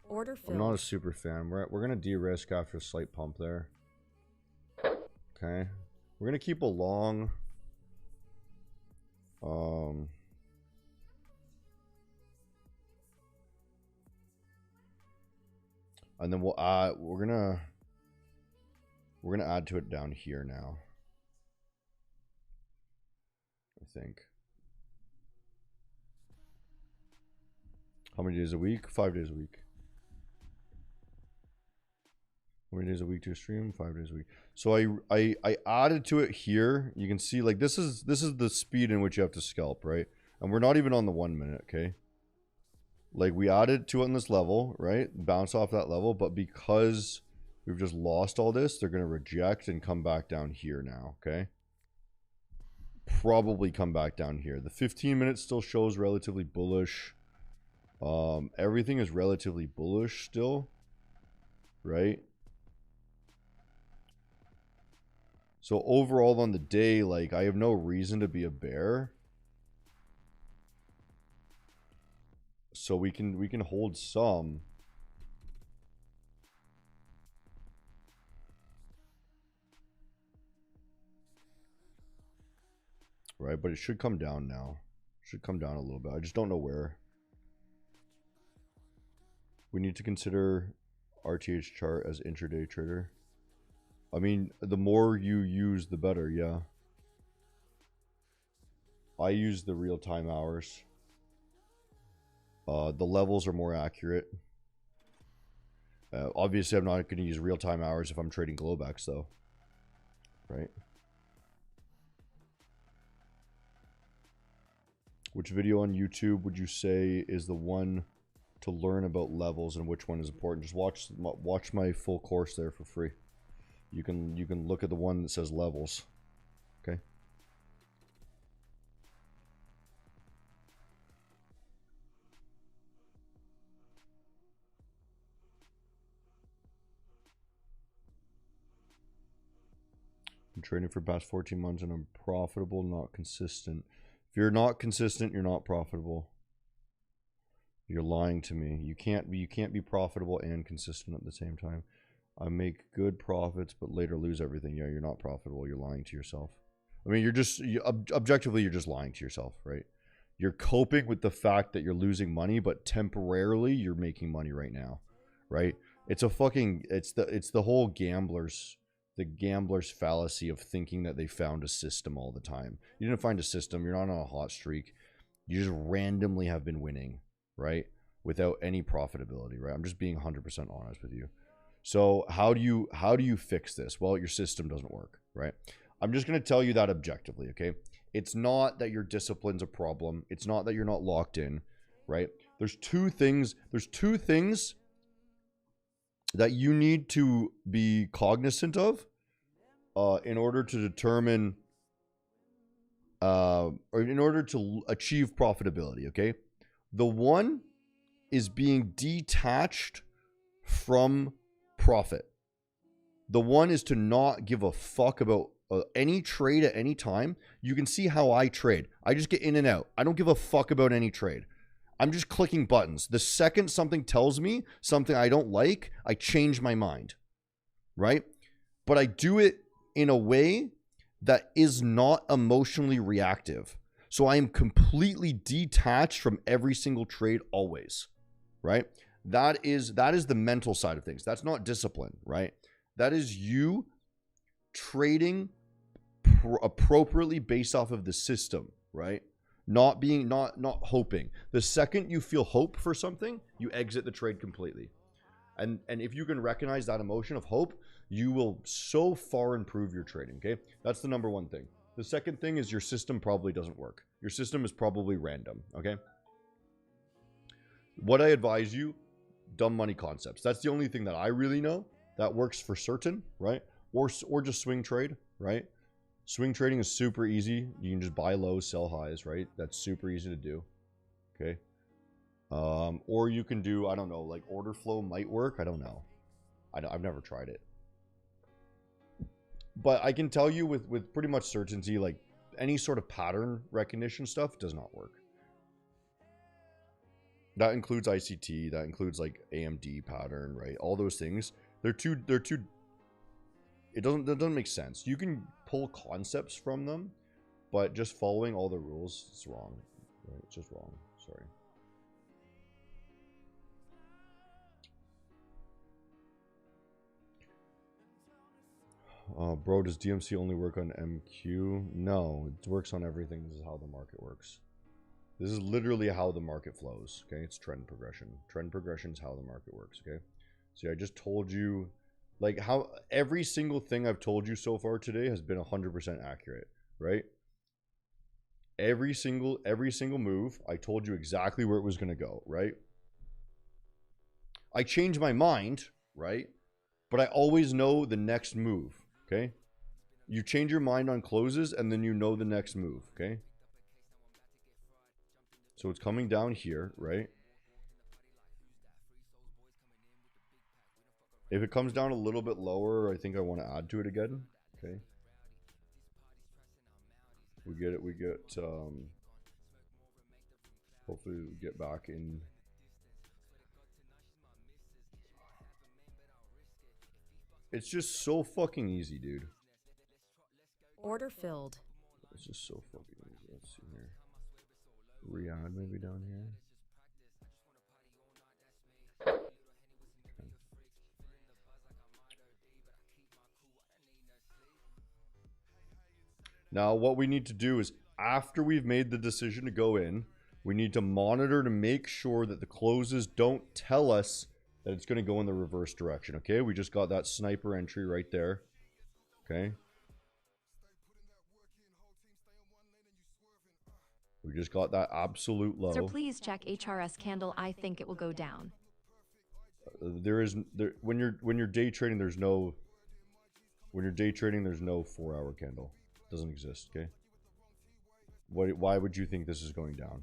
Order filled. I'm not a super fan. We're gonna de-risk after a slight pump there. Okay. We're gonna keep a long. And then we're gonna add to it down here now. I think. How many days a week? 5 days a week. How many days a week to stream? 5 days a week. So I added to it here. You can see like this is the speed in which you have to scalp, right? And we're not even on the 1 minute, okay? Like we added to it on this level, right? Bounce off that level, but because we've just lost all this, they're gonna reject and come back down here now, okay? Probably come back down here. The 15 minutes still shows relatively bullish. Everything is relatively bullish still, right? So overall on the day, like I have no reason to be a bear. So we can hold some. Right, but it should come down now. Should come down a little bit. I just don't know where. We need to consider RTH chart as intraday trader. I mean, the more you use, the better, yeah. I use the real-time hours. The levels are more accurate. Obviously, I'm not going to use real-time hours if I'm trading Globex, though. Right? Which video on YouTube would you say is the one to learn about levels, and which one is important? Just watch my full course there for free. You can look at the one that says levels. Okay. I'm trading for the past 14 months and I'm profitable, not consistent. If you're not consistent, you're not profitable. You're lying to me. You can't be profitable and consistent at the same time. I make good profits, but later lose everything. Yeah, you're not profitable. You're lying to yourself. I mean, objectively, you're just lying to yourself, right? You're coping with the fact that you're losing money, but temporarily you're making money right now, right? It's the whole gambler's fallacy of thinking that they found a system all the time. You didn't find a system. You're not on a hot streak. You just randomly have been winning, right? Without any profitability, right? I'm just being 100% honest with you. So how do you fix this? Well, your system doesn't work, right? I'm just going to tell you that objectively, okay? It's not that your discipline's a problem. It's not that you're not locked in, right? There's two things that you need to be cognizant of in order to determine or in order to achieve profitability, okay? The one is being detached from profit. The one is to not give a fuck about any trade at any time. You can see how I trade. I just get in and out. I don't give a fuck about any trade. I'm just clicking buttons. The second something tells me something I don't like, I change my mind, right? But I do it in a way that is not emotionally reactive. So I am completely detached from every single trade always, right? That is the mental side of things. That's not discipline, right? That is you trading appropriately based off of the system, right? Not hoping. The second you feel hope for something, you exit the trade completely. And if you can recognize that emotion of hope, you will so far improve your trading. Okay, that's the number one thing. The second thing is your system probably doesn't work. Your system is probably random. Okay, what I advise you, dumb money concepts. That's the only thing that I really know that works for certain, right? Or just swing trade, right? Swing trading is super easy. You can just buy lows, sell highs, right? That's super easy to do. Okay. Or you can do, I don't know, like order flow might work. I don't know. I've never tried it. But I can tell you with pretty much certainty, like any sort of pattern recognition stuff does not work. That includes ICT, that includes like AMD pattern, right? All those things. They're too that doesn't make sense. You can pull concepts from them, but just following all the rules is wrong. Right? It's just wrong. Sorry. Bro, does DMC only work on MQ? No, it works on everything. This is how the market works. This is literally how the market flows. Okay, it's trend progression. Trend progression is how the market works. Okay, see, I just told you, like, how every single thing I've told you so far today has been 100% accurate, right? Every single move, I told you exactly where it was going to go, right? I change my mind, right? But I always know the next move, okay? You change your mind on closes and then you know the next move, okay? So it's coming down here, right? If it comes down a little bit lower, I think I want to add to it again, okay? We get, hopefully we get back in. It's just so fucking easy, dude. Order filled. It's just so fucking easy. Let's see here. Re-add maybe down here. Okay. Now what we need to do is, after we've made the decision to go in, we need to monitor to make sure that the closes don't tell us that it's going to go in the reverse direction. Okay, we just got that sniper entry right there. Okay, we just got that absolute low. Sir, please check HRS candle. I think it will go down. When you're day trading, there's no 4-hour candle. It doesn't exist. Okay, why would you think this is going down?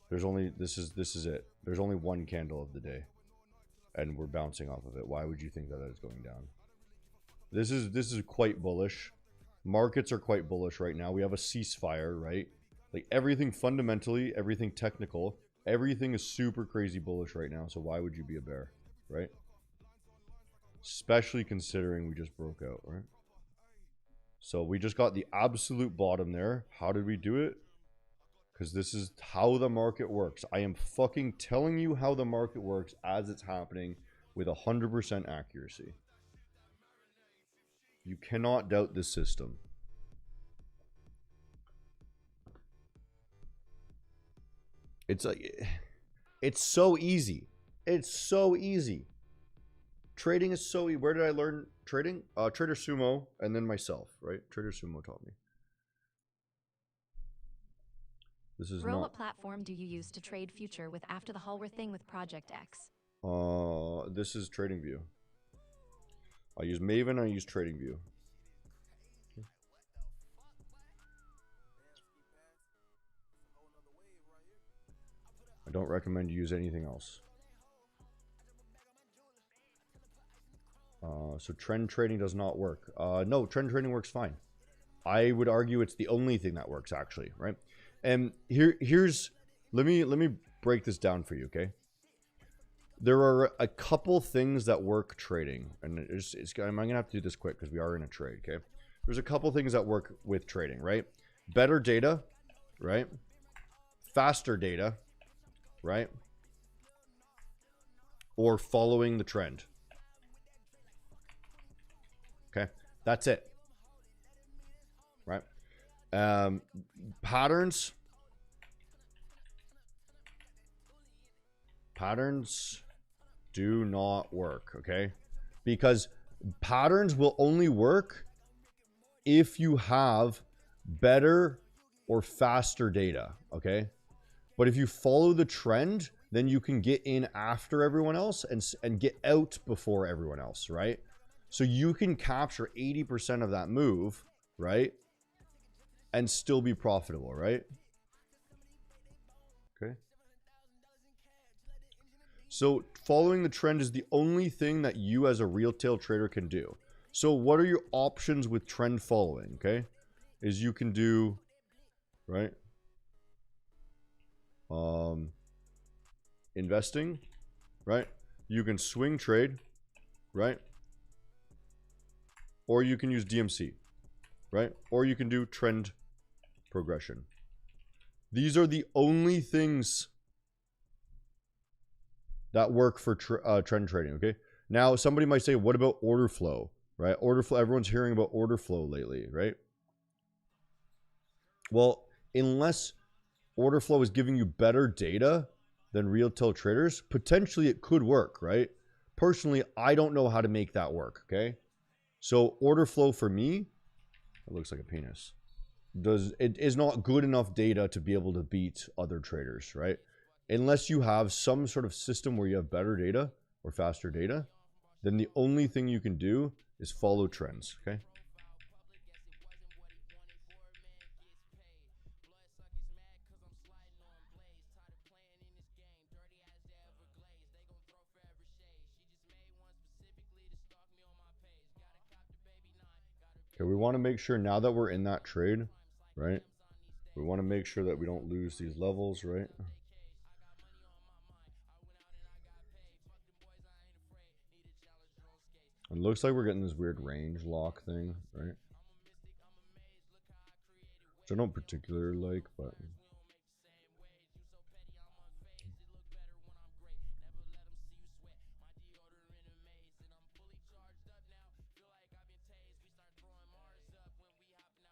There's only this is it. There's only one candle of the day, and we're bouncing off of it. Why would you think that it's going down? This is quite bullish. Markets are quite bullish right now. We have a ceasefire, right? Like everything fundamentally, everything technical, everything is super crazy bullish right now. So why would you be a bear, right? Especially considering we just broke out, right? So we just got the absolute bottom there. How did we do it? Because this is how the market works. I am fucking telling you how the market works as it's happening with 100% accuracy. You cannot doubt this system. It's like, it's so easy. It's so easy. Trading is so easy. Where did I learn trading? Trader Sumo, and then myself, right? Trader Sumo taught me. This is Bro, not. what platform do you use to trade future with after the hallway thing with Project X? This is TradingView. I use Maven. I use TradingView. I don't recommend you use anything else. So trend trading does not work. No, trend trading works fine. I would argue it's the only thing that works, actually, right? And here's let me break this down for you, okay? There are a couple things that work trading, and I'm gonna have to do this quick because we are in a trade, okay? There's a couple things that work with trading, right? Better data, right? Faster data, right? Or following the trend. Okay, that's it. Right? Patterns. do not work, okay? Because patterns will only work if you have better or faster data, okay? But if you follow the trend, then you can get in after everyone else and get out before everyone else, right? So you can capture 80% of that move, right? And still be profitable, right? Okay. So following the trend is the only thing that you as a retail trader can do. So what are your options with trend following, okay? Is you can do, right? Investing, right? You can swing trade, right? Or you can use DMC, right? Or you can do trend progression. These are the only things that work for trend trading, okay? Now, somebody might say, what about order flow, right? Order flow, everyone's hearing about order flow lately, right? Well, unless order flow is giving you better data than retail traders, potentially it could work, right? Personally, I don't know how to make that work, okay? So order flow for me, it looks like a penis. It is not good enough data to be able to beat other traders, right? Unless you have some sort of system where you have better data or faster data, then the only thing you can do is follow trends, okay? Okay, we want to make sure now that we're in that trade, right? We want to make sure that we don't lose these levels, right? It looks like we're getting this weird range lock thing, right? Which I don't particularly like, but...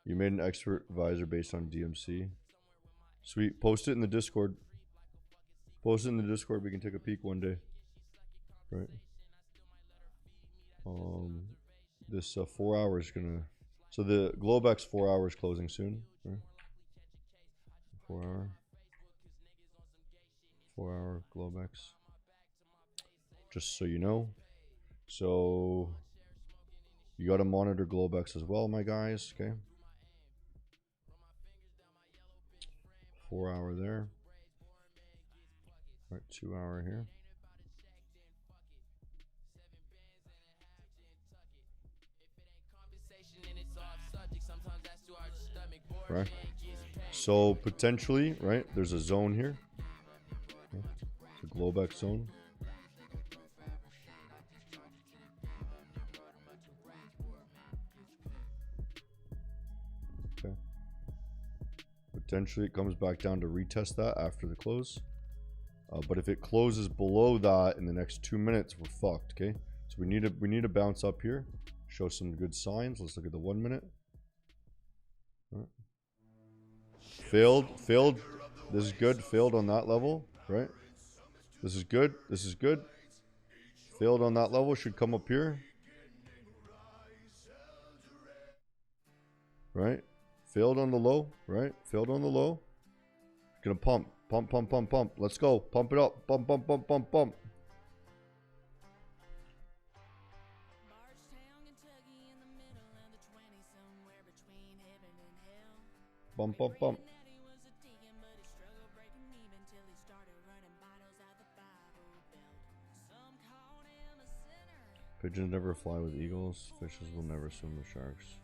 You made an expert advisor based on DMC. Sweet. Post it in the Discord. Post it in the Discord. We can take a peek one day. Right. This 4 hours gonna. So the Globex 4 hours closing soon. Right? 4 hour. 4 hour Globex. Just so you know. So you got to monitor Globex as well, my guys. Okay. 4 hour there. All right, 2 hour here. Right. So potentially, right, there's a zone here. It's a Globex zone. Okay. Potentially it comes back down to retest that after the close. But if it closes below that in the next 2 minutes, we're fucked, okay? So we need to bounce up here. Show some good signs. Let's look at the 1 minute. Right. Failed. This is good. Failed on that level, right? This is good. This is good. Failed on that level. Should come up here. Right? Failed on the low, right? Failed on the low. Gonna pump. Pump, pump, pump, pump. Let's go. Pump it up. Pump, pump, pump, pump, pump. Bump, bump, bump. Pigeons never fly with eagles. Fishes will never swim with sharks.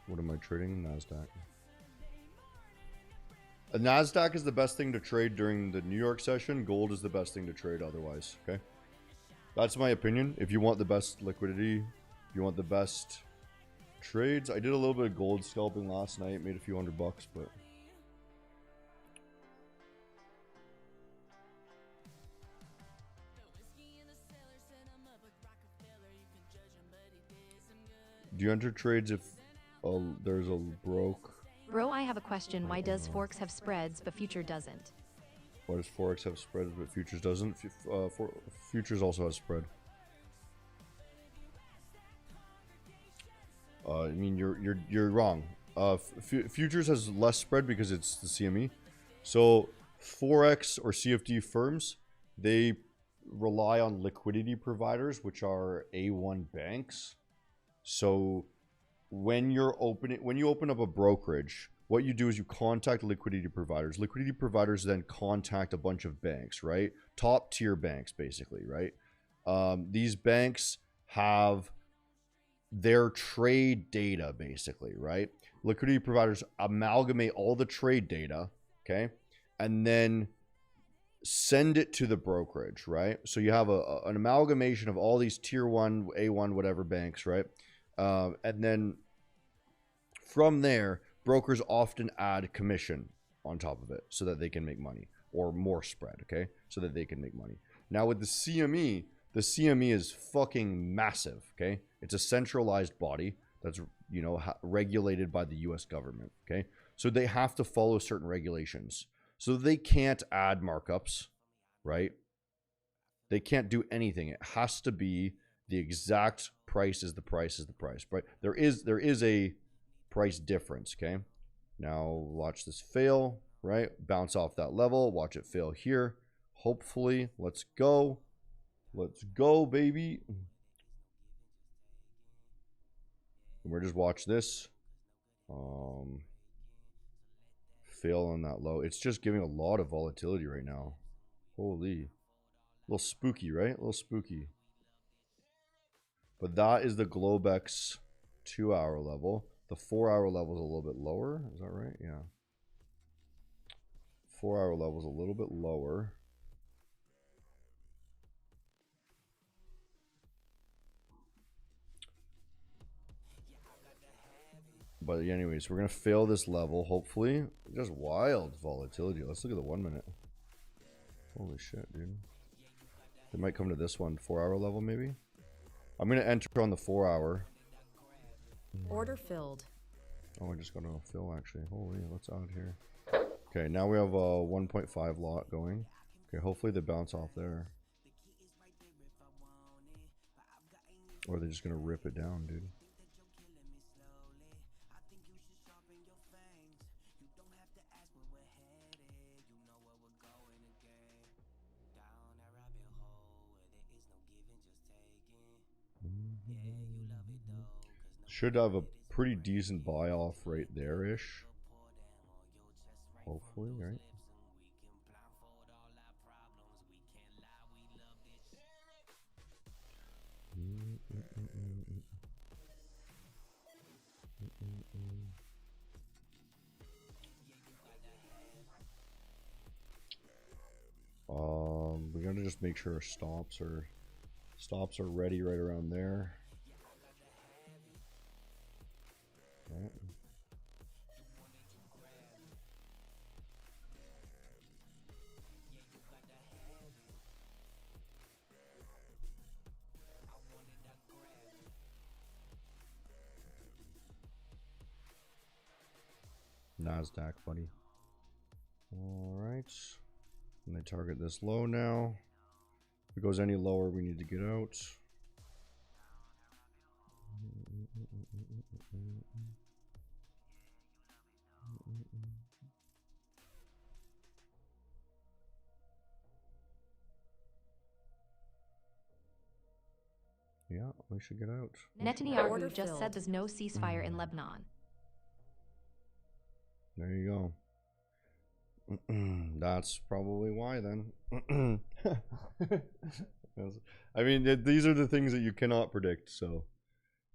What am I trading? NASDAQ. A NASDAQ is the best thing to trade during the New York session. Gold is the best thing to trade otherwise, okay? That's my opinion. If you want the best liquidity, if you want the best trades. I did a little bit of gold scalping last night. Made a few $100, but... Do you enter trades if there's a broke? Bro, I have a question. Why does Forex have spreads but future doesn't? Why does Forex have spreads but futures doesn't? Futures also has spread. I mean, you're wrong. Futures has less spread because it's the CME. So Forex or CFD firms, they rely on liquidity providers, which are A1 banks. So when you open up a brokerage, what you do is you contact liquidity providers. Liquidity providers then contact a bunch of banks, right? Top tier banks, basically, right? These banks have their trade data, basically, right? Liquidity providers amalgamate all the trade data, okay, and then send it to the brokerage, right? So you have an amalgamation of all these tier 1, A1, whatever banks, right? And then from there, brokers often add commission on top of it so that they can make money, or more spread, okay, so that they can make money. Now with the CME is fucking massive, okay? It's a centralized body that's, you know, regulated by the US government, okay? So they have to follow certain regulations. So they can't add markups, right? They can't do anything. It has to be the exact price is the price, right? There is a price difference, okay? Now watch this fail, right? Bounce off that level, watch it fail here. Hopefully, let's go. Let's go, baby. And we're just watch this. Fail on that low. It's just giving a lot of volatility right now. Holy. A little spooky, right? A little spooky. But that is the Globex 2-hour level. The 4-hour level is a little bit lower. Is that right? Yeah. 4-hour level is a little bit lower. But anyways, we're going to fail this level, hopefully. Just wild volatility. Let's look at the 1 minute. Holy shit, dude. They might come to this one, 4-hour level maybe. I'm going to enter on the 4-hour. Order filled. Oh, I just got a fill actually. Holy, what's out here? Okay, now we have a 1.5 lot going. Okay, hopefully they bounce off there. Or they're just going to rip it down, dude. Should have a pretty decent buy off right there-ish. Hopefully, right? We're gonna just make sure our stops are ready right around there. Right. NASDAQ, buddy. All right. And they target this low now. If it goes any lower, we need to get out. Yeah, we should get out. Netanyahu just said there's no ceasefire in Lebanon. There you go. That's probably why then. I mean, these are the things that you cannot predict, so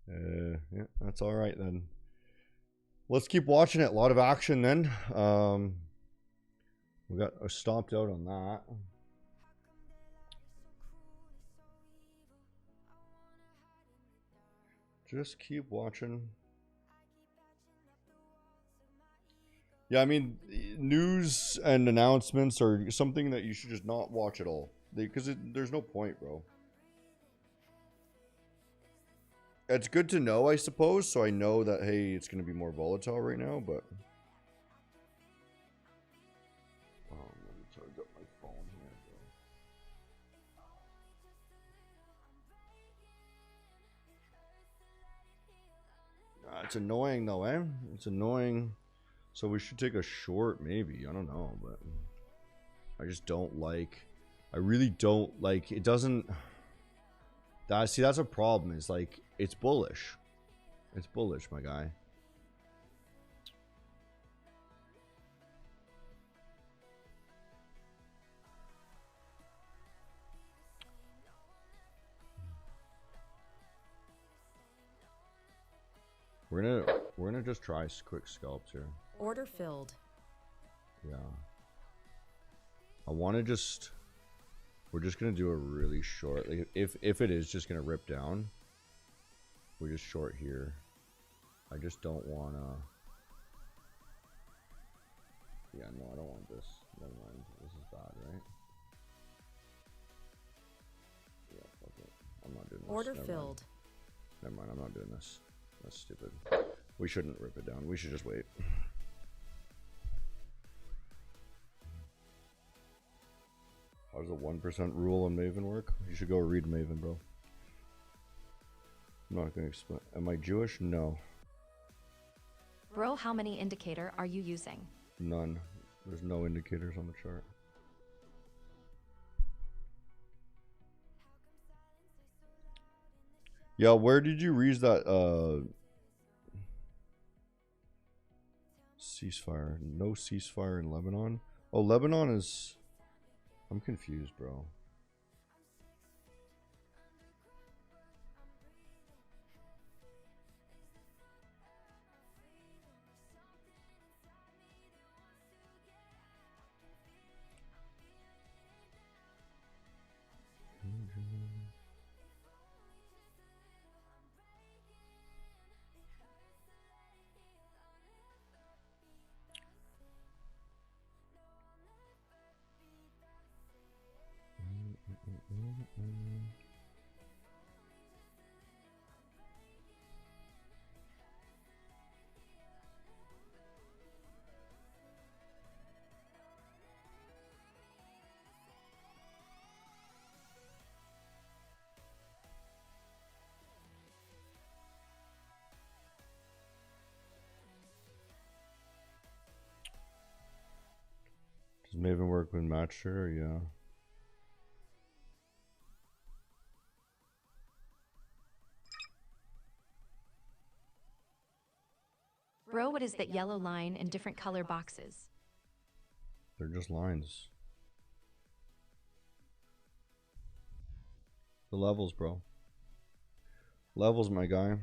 yeah, that's all right then. Let's keep watching it. A lot of action then. We got stopped out on that. Just keep watching. Yeah, I mean, news and announcements are something that you should just not watch at all. Because there's no point, bro. It's good to know, I suppose, so I know that, hey, it's going to be more volatile right now, but... let me charge up my phone here, bro. It's annoying, though, eh? It's annoying. So we should take a short, maybe. I don't know, but... I just don't like... I really don't like... It doesn't... See, that's a problem. Is like, it's bullish. It's bullish, my guy. We're gonna just try quick scalps here. Order filled. Yeah. I want to just... We're just gonna do a really short. Like, if it is just gonna rip down, we're just short here. I just don't wanna. Yeah, no, I don't want this. Never mind. This is bad, right? Yeah, fuck it. I'm not doing this. Order filled. Never mind. I'm not doing this. That's stupid. We shouldn't rip it down. We should just wait. How does the 1% rule on Maven work? You should go read Maven, bro. I'm not going to explain. Am I Jewish? No. Bro, how many indicator are you using? None. There's no indicators on the chart. Yeah, where did you read that ceasefire? No ceasefire in Lebanon? Oh, Lebanon is... I'm confused, bro. Does Maven work with Matcher? Yeah. Bro, what is that yellow line in different color boxes? They're just lines. The levels, bro. Levels, my guy.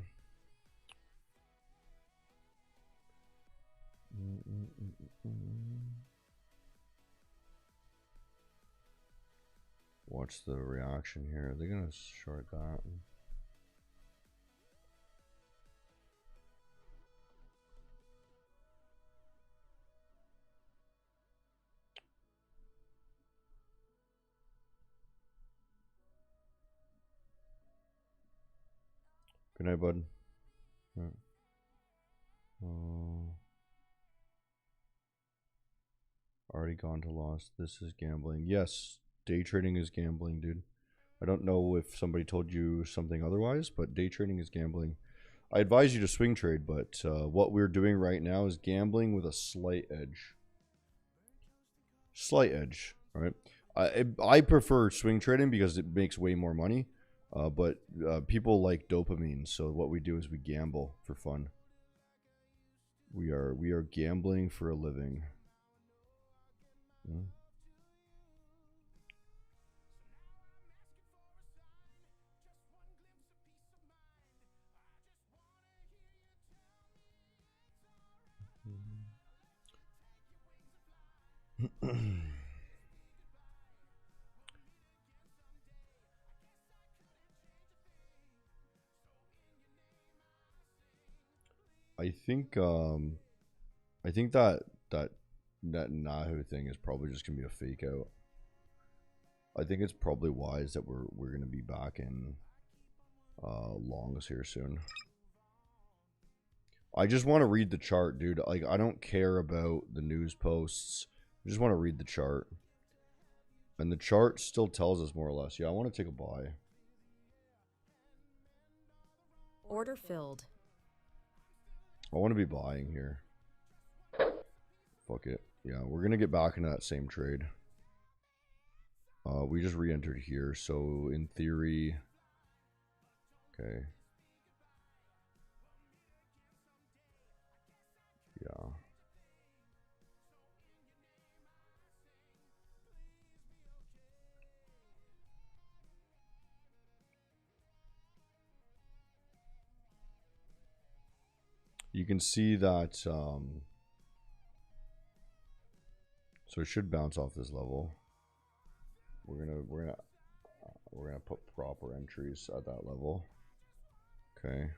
Watch the reaction here. Are they gonna short that? Good night, bud. Right. Already gone to loss. This is gambling. Yes, day trading is gambling, dude. I don't know if somebody told you something otherwise, but day trading is gambling. I advise you to swing trade, but what we're doing right now is gambling with a slight edge. Slight edge, all right? I prefer swing trading because it makes way more money. But people like dopamine, so what we do is we gamble for fun. We are gambling for a living. I think that Nahu thing is probably just gonna be a fake out. I think it's probably wise that we're gonna be back in longs here soon. I just want to read the chart, dude. Like, I don't care about the news posts. I just want to read the chart. And the chart still tells us more or less. Yeah, I want to take a buy. Order filled. I want to be buying here. Fuck it. Yeah, we're going to get back into that same trade. We just re-entered here, so in theory... Okay. Yeah. You can see that, so it should bounce off this level. We're gonna put proper entries at that level. Okay.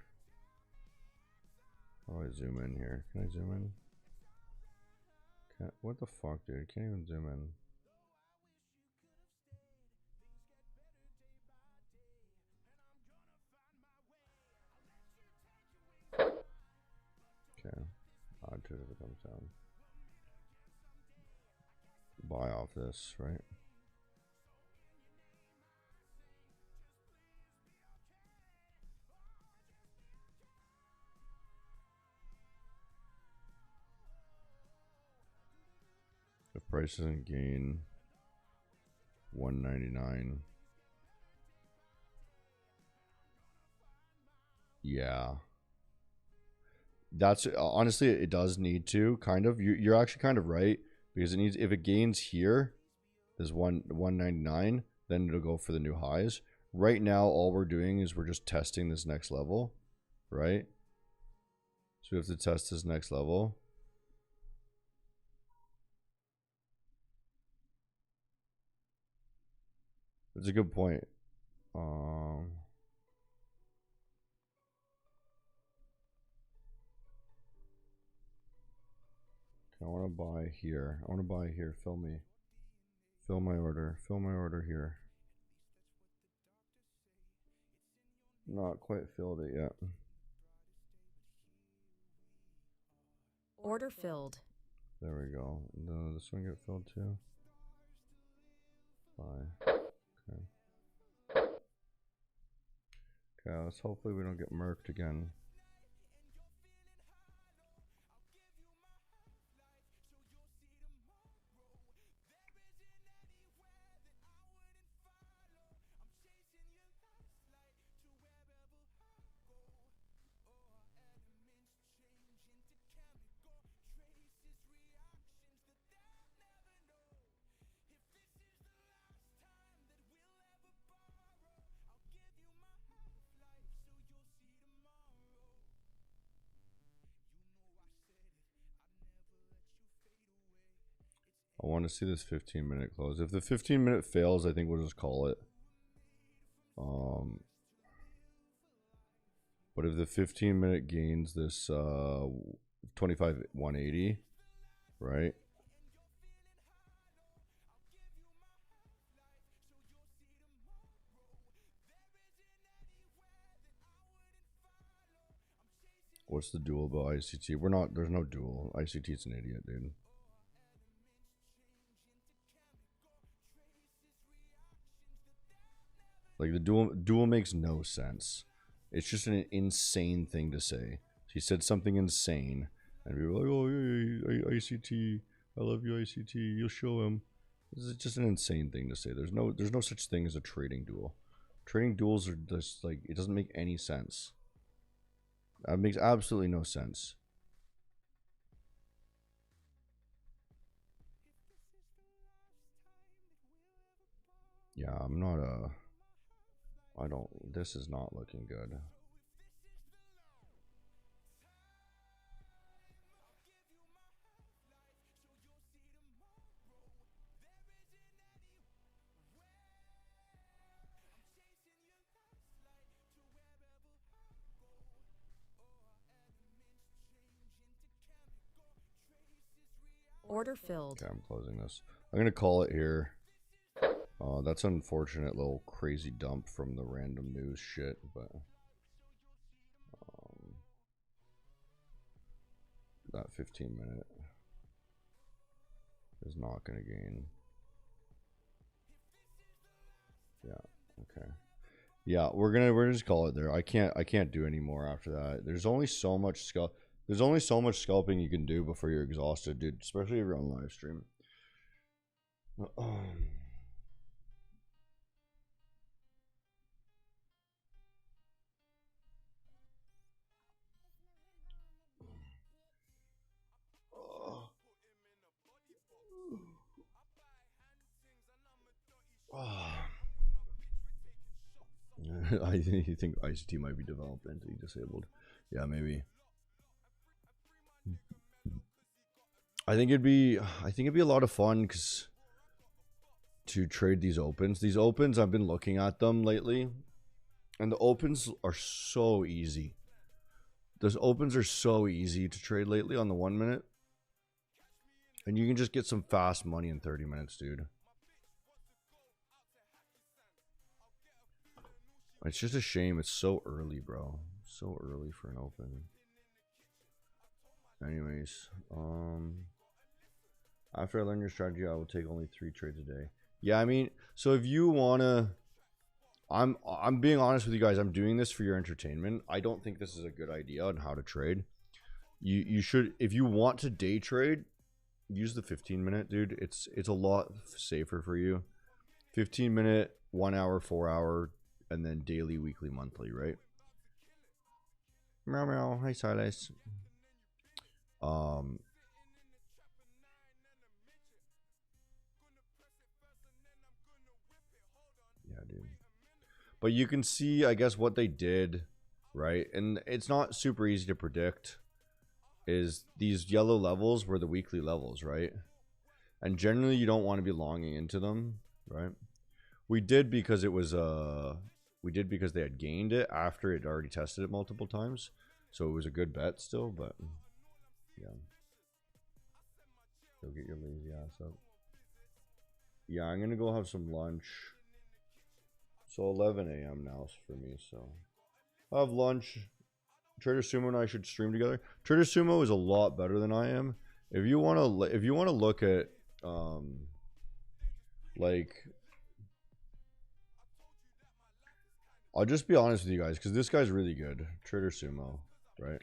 How do I zoom in here? Can I zoom in? Can't, what the fuck, dude? Can't even zoom in. Okay. Odd to if it comes down. Buy off this, right? If price doesn't gain 199. Yeah. That's honestly, it does need to kind of. You're actually kind of right, because it needs, if it gains here, there's 199, then it'll go for the new highs. Right now, all we're doing is we're just testing this next level, right? So we have to test this next level. That's a good point. I want to buy here. I want to buy here. Fill me. Fill my order. Fill my order here. Not quite filled it yet. Order filled. There we go. No, this one get filled too. Buy. Okay. Okay, let's hopefully we don't get murked again. I want to see this 15-minute close. If the 15-minute fails, I think we'll just call it. But if the 15-minute gains this 25 180, right? What's the dual about ICT? We're not, there's no dual. ICT's an idiot, dude. Like, the dual makes no sense. It's just an insane thing to say. He said something insane, and we were like, "Oh, yeah, ICT, I love you, ICT. You'll show him." This is just an insane thing to say. There's no such thing as a trading duel. Trading duels are just like, it doesn't make any sense. That makes absolutely no sense. Yeah, I'm not a. I don't. This is not looking good. Order filled. Okay, I'm closing this. I'm gonna call it here. That's an unfortunate little crazy dump from the random news shit, but that 15-minute is not gonna gain. Yeah, okay. Yeah, we're just call it there. I can't do any more after that. There's only so much scalping you can do before you're exhausted, dude, especially if you're on live stream. I think ICT might be developmentally disabled. Yeah, maybe. I think it'd be a lot of fun to trade these opens. These opens, I've been looking at them lately, and the opens are so easy. Those opens are so easy to trade lately on the 1 minute, and you can just get some fast money in 30 minutes, dude. It's just a shame it's so early, bro. So early for an open. Anyways, after I learn your strategy, I will take only 3 trades a day. Yeah, I mean, so if you wanna, I'm being honest with you guys. I'm doing this for your entertainment. I don't think this is a good idea on how to trade. You should, if you want to day trade, use the 15-minute, dude. It's a lot safer for you. 15-minute, 1 hour, 4 hour. And then daily, weekly, monthly, right? Meow meow. Hi, Silas. Yeah, dude. But you can see, I guess, what they did, right? And it's not super easy to predict. Is these yellow levels were the weekly levels, right? And generally, you don't want to be longing into them, right? We did because it was we did because they had gained it after it already tested it multiple times. So it was a good bet still, but yeah. Go get your lazy ass up. Yeah, I'm gonna go have some lunch. So 11 a.m. now for me, so I'll have lunch. Trader Sumo and I should stream together. Trader Sumo is a lot better than I am. If you wanna look at like, I'll just be honest with you guys, because this guy's really good. Trader Sumo, right?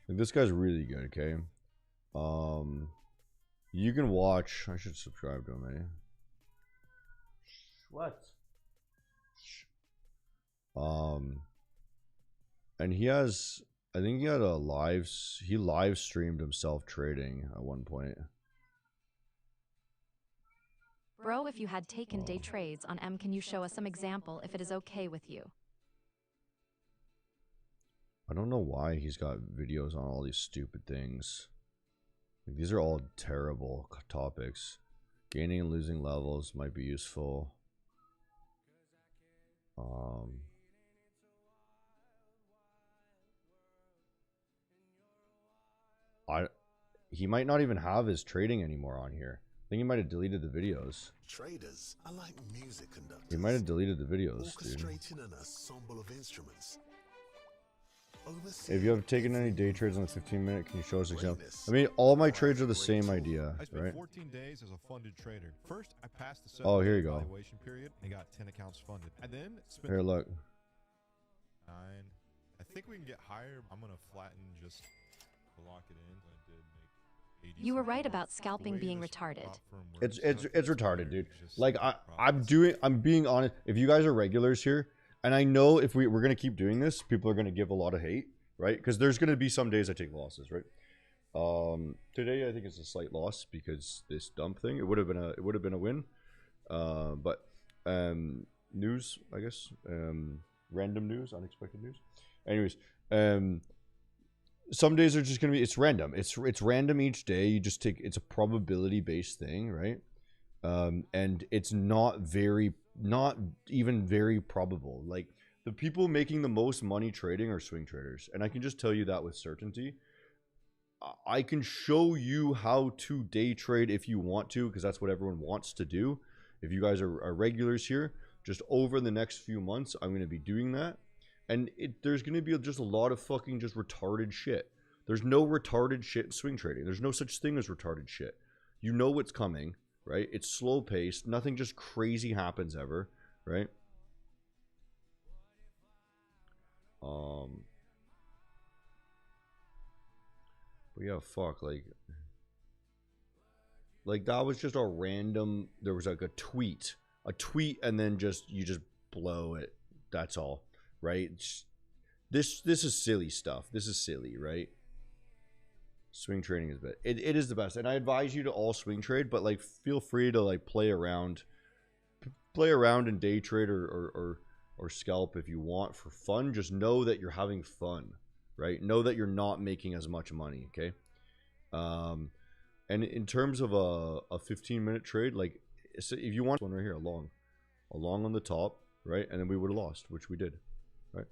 Like, this guy's really good, okay? You can watch. I should subscribe to him, eh? What? And he has, I think he had a he live streamed himself trading at one point. Bro, if you had taken day trades on M, can you show us some example if it is okay with you? I don't know why he's got videos on all these stupid things. Like, these are all terrible topics. Gaining and losing levels might be useful. He might not even have his trading anymore on here. I think he might have deleted the videos. Traders are like music conductors. He might have deleted the videos, dude. Orchestrating an ensemble of instruments. If you have taken any day trades on the 15-minute, can you show us examples? I mean, all my trades are the same idea, I spent right? 14 days as a funded trader. First, I passed the 7 here you go. evaluation period and got 10 accounts funded. And then spent Here, look. 9. I think we can get higher. I'm gonna flatten just to lock it in. I did make 80. You were right about scalping being retarded. It's retarded, dude. Like, I'm being honest. If you guys are regulars here, and I know if we're gonna keep doing this, people are gonna give a lot of hate, right? Because there's gonna be some days I take losses, right? Today I think it's a slight loss because this dump thing. It would have been a win, but news, I guess. Random news, unexpected news. Anyways, some days are just gonna be, it's random. It's random each day. You just take, it's a probability based thing, right? And it's not even very probable. Like, the people making the most money trading are swing traders, and I can just tell you that with certainty. I can show you how to day trade if you want to, because that's what everyone wants to do. If you guys are regulars here, just over the next few months, I'm going to be doing that. And there's going to be just a lot of fucking just retarded shit. There's no retarded shit in swing trading. There's no such thing as retarded shit. You know what's coming, right? It's slow paced. Nothing just crazy happens ever, right? But yeah, fuck, like that was just a random. There was like a tweet, and then you just blow it. That's all, right? This is silly stuff. This is silly, right? Swing trading is bad. It is the best, and I advise you to all swing trade, but like feel free to like play around and day trade or scalp if you want for fun. Just know that you're having fun, right? Know that you're not making as much money, okay? And in terms of a 15-minute trade, like if you want one right here, a long on the top, right? And then we would have lost, which we did, right?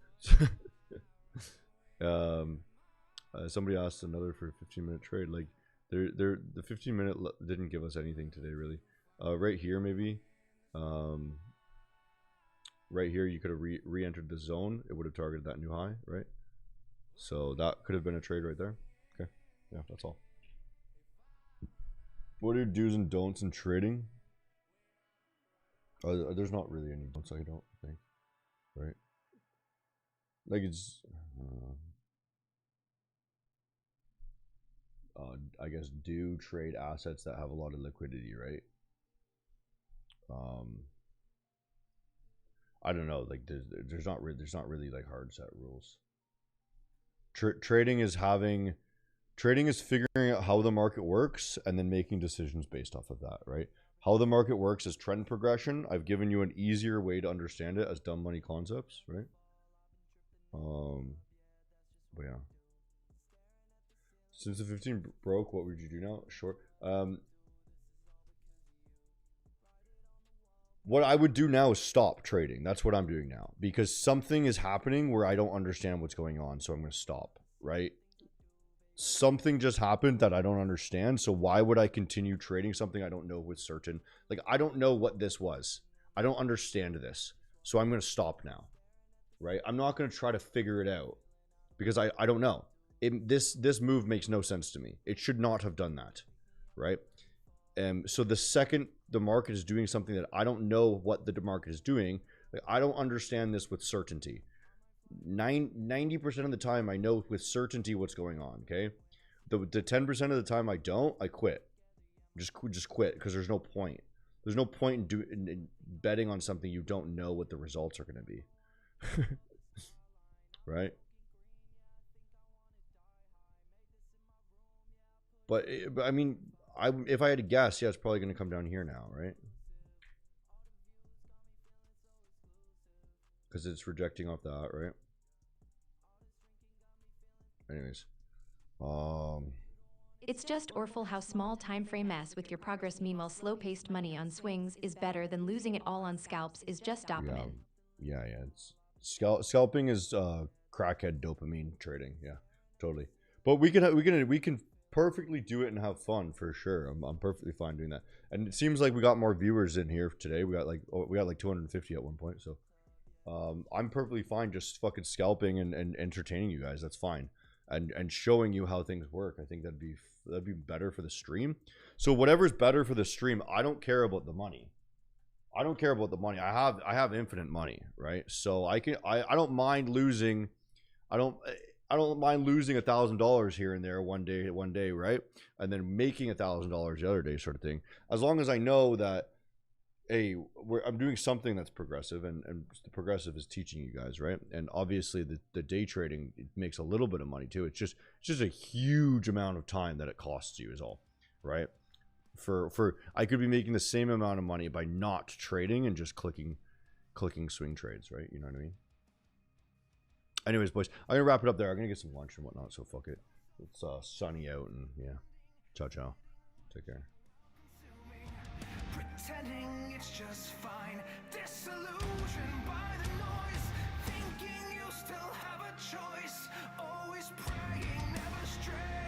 Somebody asked another for a 15-minute trade. Like the 15-minute didn't give us anything today, really. Right here, maybe. Right here, you could have re-entered the zone. It would have targeted that new high, right? So that could have been a trade right there. Okay, yeah, that's all. What are your do's and don'ts in trading? There's not really any don'ts, I don't think, right? Like it's, I guess, do trade assets that have a lot of liquidity, right? I don't know. Like there's not really like hard set rules. Trading is figuring out how the market works and then making decisions based off of that, right? How the market works is trend progression. I've given you an easier way to understand it as dumb money concepts, right? But yeah. Since the 15 broke, what would you do now? Short. What I would do now is stop trading. That's what I'm doing now, because something is happening where I don't understand what's going on. So I'm going to stop, right? Something just happened that I don't understand. So why would I continue trading something I don't know with certain? Like, I don't know what this was. I don't understand this. So I'm going to stop now, right? I'm not going to try to figure it out because I don't know. This move makes no sense to me. It should not have done that, right? So the second the market is doing something that I don't know what the market is doing, like, I don't understand this with certainty. 90% of the time I know with certainty what's going on, okay? The 10% of the time I don't, I quit. Just quit, because there's no point. There's no point in betting on something you don't know what the results are going to be. Right? But I mean, if I had to guess, yeah, it's probably going to come down here now, right? Because it's rejecting off that, right? Anyways. It's just awful how small time frame mess with your progress. Meanwhile, slow-paced money on swings is better than losing it all on scalps is just dopamine. Yeah. It's scalping is crackhead dopamine trading. Yeah, totally. But we can perfectly do it and have fun for sure. I'm perfectly fine doing that. And it seems like we got more viewers in here today. We got like 250 at one point. So I'm perfectly fine just fucking scalping and entertaining you guys. That's fine. And showing you how things work. I think that'd be better for the stream. So whatever's better for the stream, I don't care about the money. I don't care about the money. I have infinite money, right? So I don't mind losing. I don't mind losing $1,000 here and there one day, right? And then making $1,000 the other day, sort of thing. As long as I know that, hey, I'm doing something that's progressive, and the progressive is teaching you guys, right? And obviously the day trading, it makes a little bit of money too. It's just a huge amount of time that it costs you is all, right? For I could be making the same amount of money by not trading and just clicking swing trades, right? You know what I mean? Anyways, boys, I'm gonna wrap it up there. I'm gonna get some lunch and whatnot, so fuck it. It's sunny out, and yeah. Ciao. Take care. Pretending it's just fine, disillusioned by the noise, thinking you still have a choice, always praying, never stray.